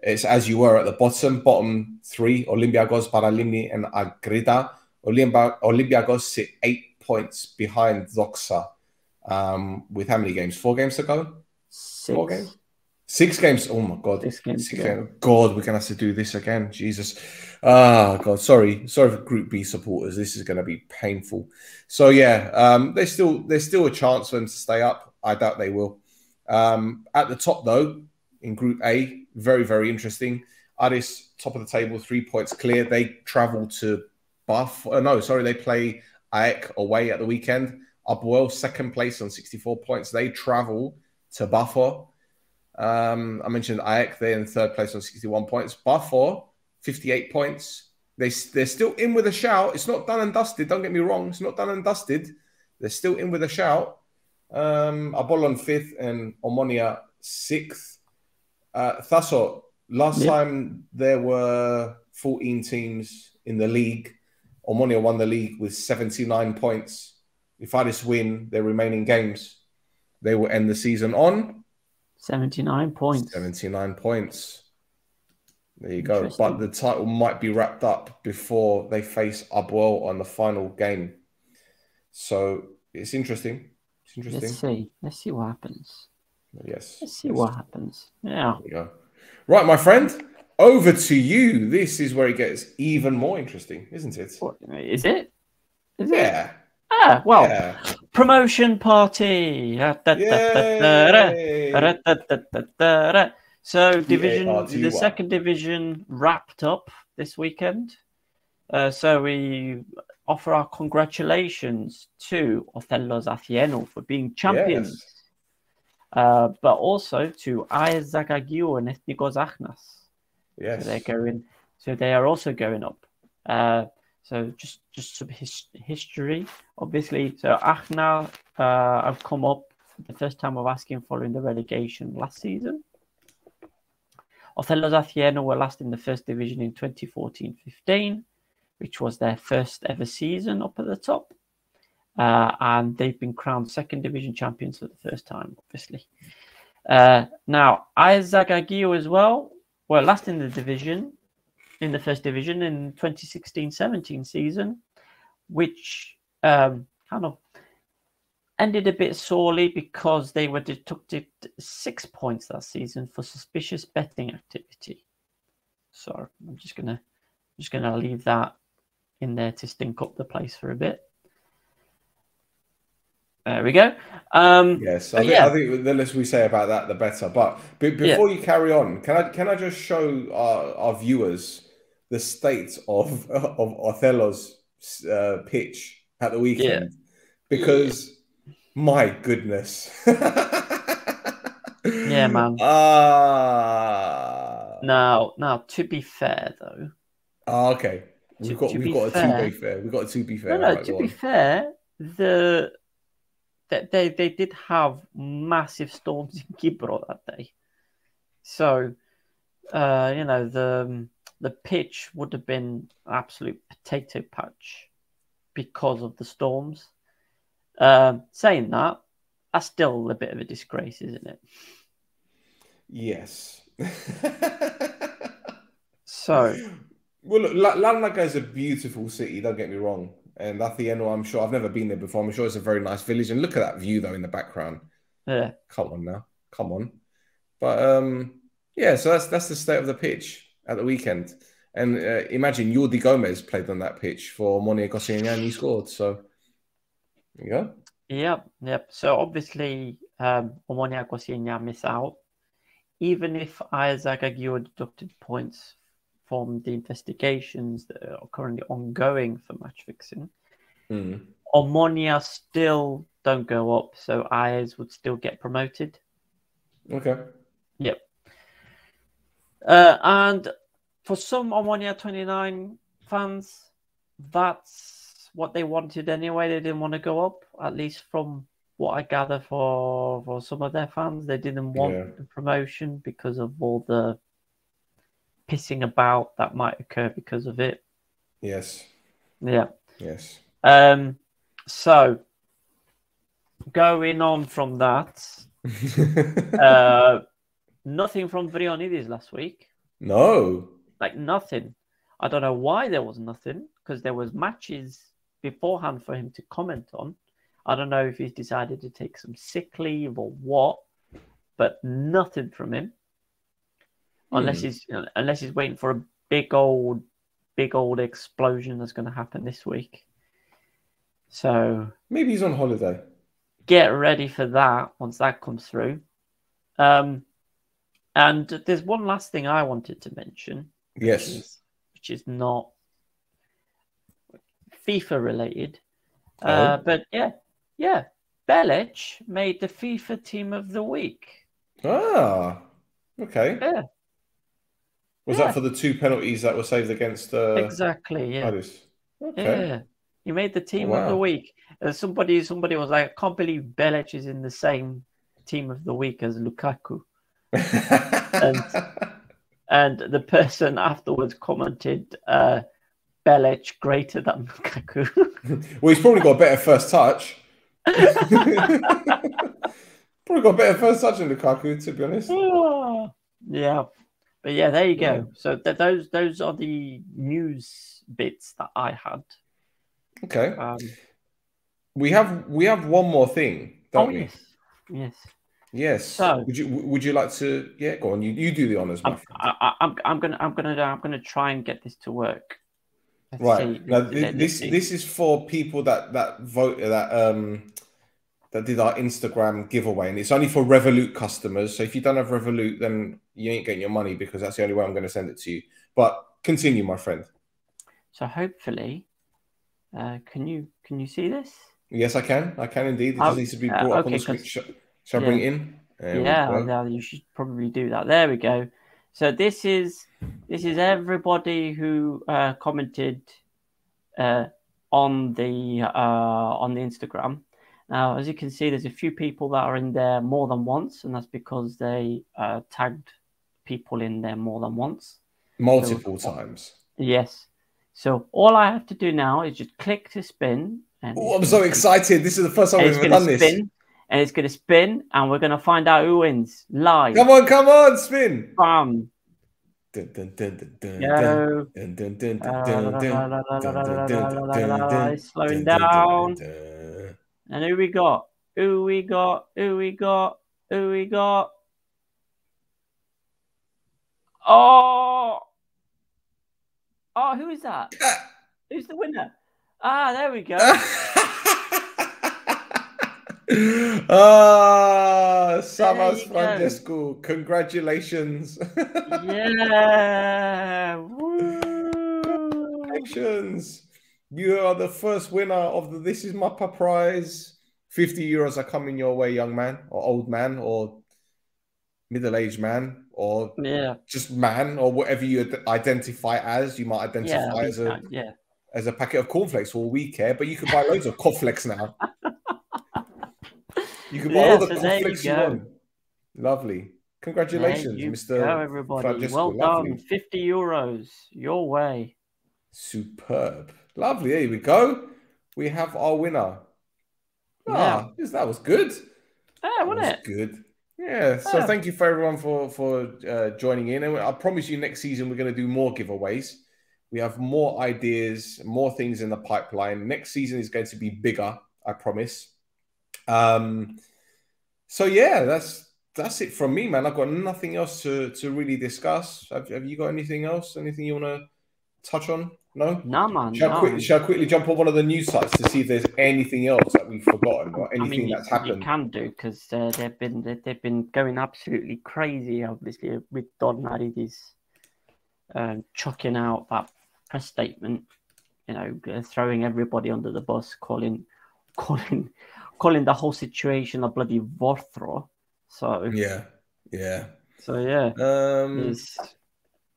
it's as you were at the bottom three: Olympiacos, Paralimni, and Agrida. Olympiacos sit 8 points behind Doxa, with how many games? 4 games to go. 4 games? 6 games. Oh my God. 6 games. God, we're gonna have to do this again. Jesus. Ah, God. Sorry for Group B supporters. This is gonna be painful. So yeah, there's still a chance for them to stay up. I doubt they will. At the top though, in Group A, very, very interesting. Aris, top of the table, 3 points clear. They travel to they play AEK away at the weekend. Apoel, second place on 64 points. They travel to Bafo. I mentioned AEK, they're in third place on 61 points. Bafo, 58 points. They're still in with a shout. It's not done and dusted. Don't get me wrong. It's not done and dusted. They're still in with a shout. Apollon 5th and Omonia 6th. Thassos, last time there were 14 teams in the league. Omonia won the league with 79 points. If Aris win their remaining games, they will end the season on 79 points. 79 points. There you go. But the title might be wrapped up before they face Abuel on the final game. So it's interesting. It's interesting. Let's see what happens. Yes. Let's see what happens. Yeah. There you go. Right, my friend. Over to you. This is where it gets even more interesting, isn't it? What, is it? Is yeah. It? Ah, well, yeah. Promotion party. So the second division wrapped up this weekend. So we offer our congratulations to Othello's Athieno for being champions. Yes. But also to AES Zagagio and Ethnikos Achnas. Yes. So they are also going up. So just some history, obviously. So Achna have come up for the first time of asking following the relegation last season. Othello's Athieno were last in the first division in 2014-15, which was their first ever season up at the top. And they've been crowned second division champions for the first time, obviously. Now, AES Zagagio as well were last in the division, in the first division in 2016-17 season, which kind of ended a bit sorely because they were deducted 6 points that season for suspicious betting activity. So I'm just gonna leave that in there to stink up the place for a bit. There we go. Yes, I think the less we say about that, the better. But before you carry on, can I just show our viewers the state of Othello's pitch at the weekend? Because my goodness. Yeah, man. Now, to be fair though. Okay. We've got to be fair. No, to be fair, they did have massive storms in Gibro that day. So the pitch would have been an absolute potato patch because of the storms. Saying that, that's still a bit of a disgrace, isn't it? Yes. So, well, look, Larnaca is a beautiful city. Don't get me wrong, and Athieno, I'm sure I've never been there before. I'm sure it's a very nice village, and look at that view though in the background. Yeah. Come on. But so that's the state of the pitch at the weekend. And imagine Jordi Gomez played on that pitch for Omonia Gosselies and he scored. So there you go. Yep. So obviously, Omonia Gosselies miss out. Even if AES Zagagio deducted points from the investigations that are currently ongoing for match fixing, Omonia still don't go up, so AES would still get promoted. Okay. Yep. And for some Omonia 29 fans, that's what they wanted anyway. They didn't want to go up, at least from what I gather for some of their fans. They didn't want the promotion because of all the pissing about that might occur because of it. Yes. Yeah. Yes. So, going on from that, nothing from Vrionides last week. No. Like nothing. I don't know why there was nothing, because there was matches beforehand for him to comment on. I don't know if he's decided to take some sick leave or what, but nothing from him. Unless he's waiting for a big old explosion that's going to happen this week. So maybe he's on holiday. Get ready for that once that comes through. And there's one last thing I wanted to mention. Yes. Which is not FIFA related. But yeah. Belic made the FIFA Team of the Week. Ah, okay. Yeah. Was that for the 2 penalties that were saved against exactly, yeah. Paris? Okay. Yeah. He made the Team of the Week. Somebody was like, I can't believe Belic is in the same Team of the Week as Lukaku. and the person afterwards commented, Belic greater than Lukaku. Well, he's probably got a better first touch. Probably got better first touch than Lukaku, to be honest. Yeah. But yeah, there you go. Yeah. So those are the news bits that I had. Okay. We have one more thing, don't we? Yes. Yes. So would you like to? Yeah, go on. You do the honors, my friend. I'm gonna try and get this to work. Let's Right. see. Now Let's see. this is for people that vote that did our Instagram giveaway, and it's only for Revolut customers. So if you don't have Revolut, then you ain't getting your money because that's the only way I'm going to send it to you. But continue, my friend. So hopefully, can you see this? Yes, I can. I can indeed. It just needs to be brought up on the screen. Shall I bring it in? Yeah, you should probably do that. There we go. So this is everybody who commented on the Instagram. Now, as you can see, there's a few people that are in there more than once, and that's because they tagged people in there more than once. Multiple times. Yes. So all I have to do now is just click to spin. Oh, I'm so excited. This is the first time we've ever done this. And it's going to spin, and we're going to find out who wins live. Come on, spin. Bam. Dun, dun, dun, dun, dun, Go. dun, dun, dun, dun, It's slowing down. And who we got? Who we got? Oh, who is that? Who's the winner? There we go. Savas Francesco, congratulations. Yeah. Woo. Congratulations. You are the first winner of the This Is Mappa prize. 50 euros are coming your way, young man, or old man, or middle-aged man, or just man, or whatever you identify as. You might identify as a packet of cornflakes for all we care, but you can buy loads of cornflakes now. You can buy all the cornflakes you want. Lovely. Congratulations, Mr. Everybody. Francesco. Well done. 50 euros your way. Superb. Lovely. There we go. We have our winner. That was good. Yeah, wasn't it? Good. Yeah. So thank you for everyone for joining in. And I promise you next season we're going to do more giveaways. We have more ideas, more things in the pipeline. Next season is going to be bigger, I promise. So yeah, that's it from me, man. I've got nothing else to really discuss. Have you got anything else? Anything you want to touch on? No? No, man. Shall I quickly jump on one of the news sites to see if there's anything else that we've forgotten or anything that's happened? You can do, because they've been going absolutely crazy, obviously, with Don Maridi's chucking out that press statement, throwing everybody under the bus, calling the whole situation a bloody vorthro. So yeah. So yeah,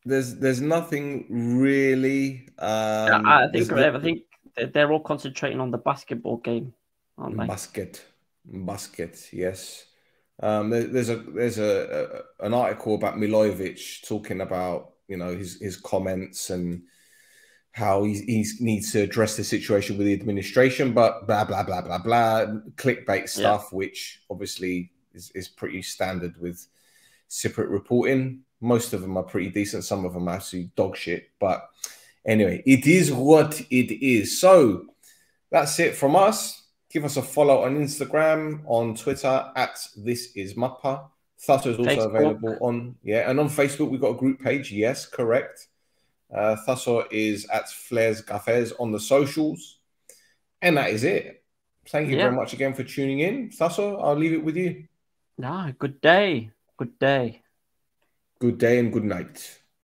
there's nothing really. I think they're all concentrating on the basketball game, aren't they? Basket, yes. There's an article about Milojevic talking about his comments and how he needs to address the situation with the administration, but blah blah blah blah blah, clickbait stuff, which obviously is pretty standard with Cypriot reporting. Most of them are pretty decent. Some of them are actually dog shit. But anyway, it is what it is. So that's it from us. Give us a follow on Instagram, on Twitter @ThisIsMappa. Thassos is also available on and on Facebook we've got a group page. Yes, correct. Thassos is @Flares Cafes on the socials, and that is it. Thank you very much again for tuning in, Thassos. I'll leave it with you. Good day. Good day. Good day and good night.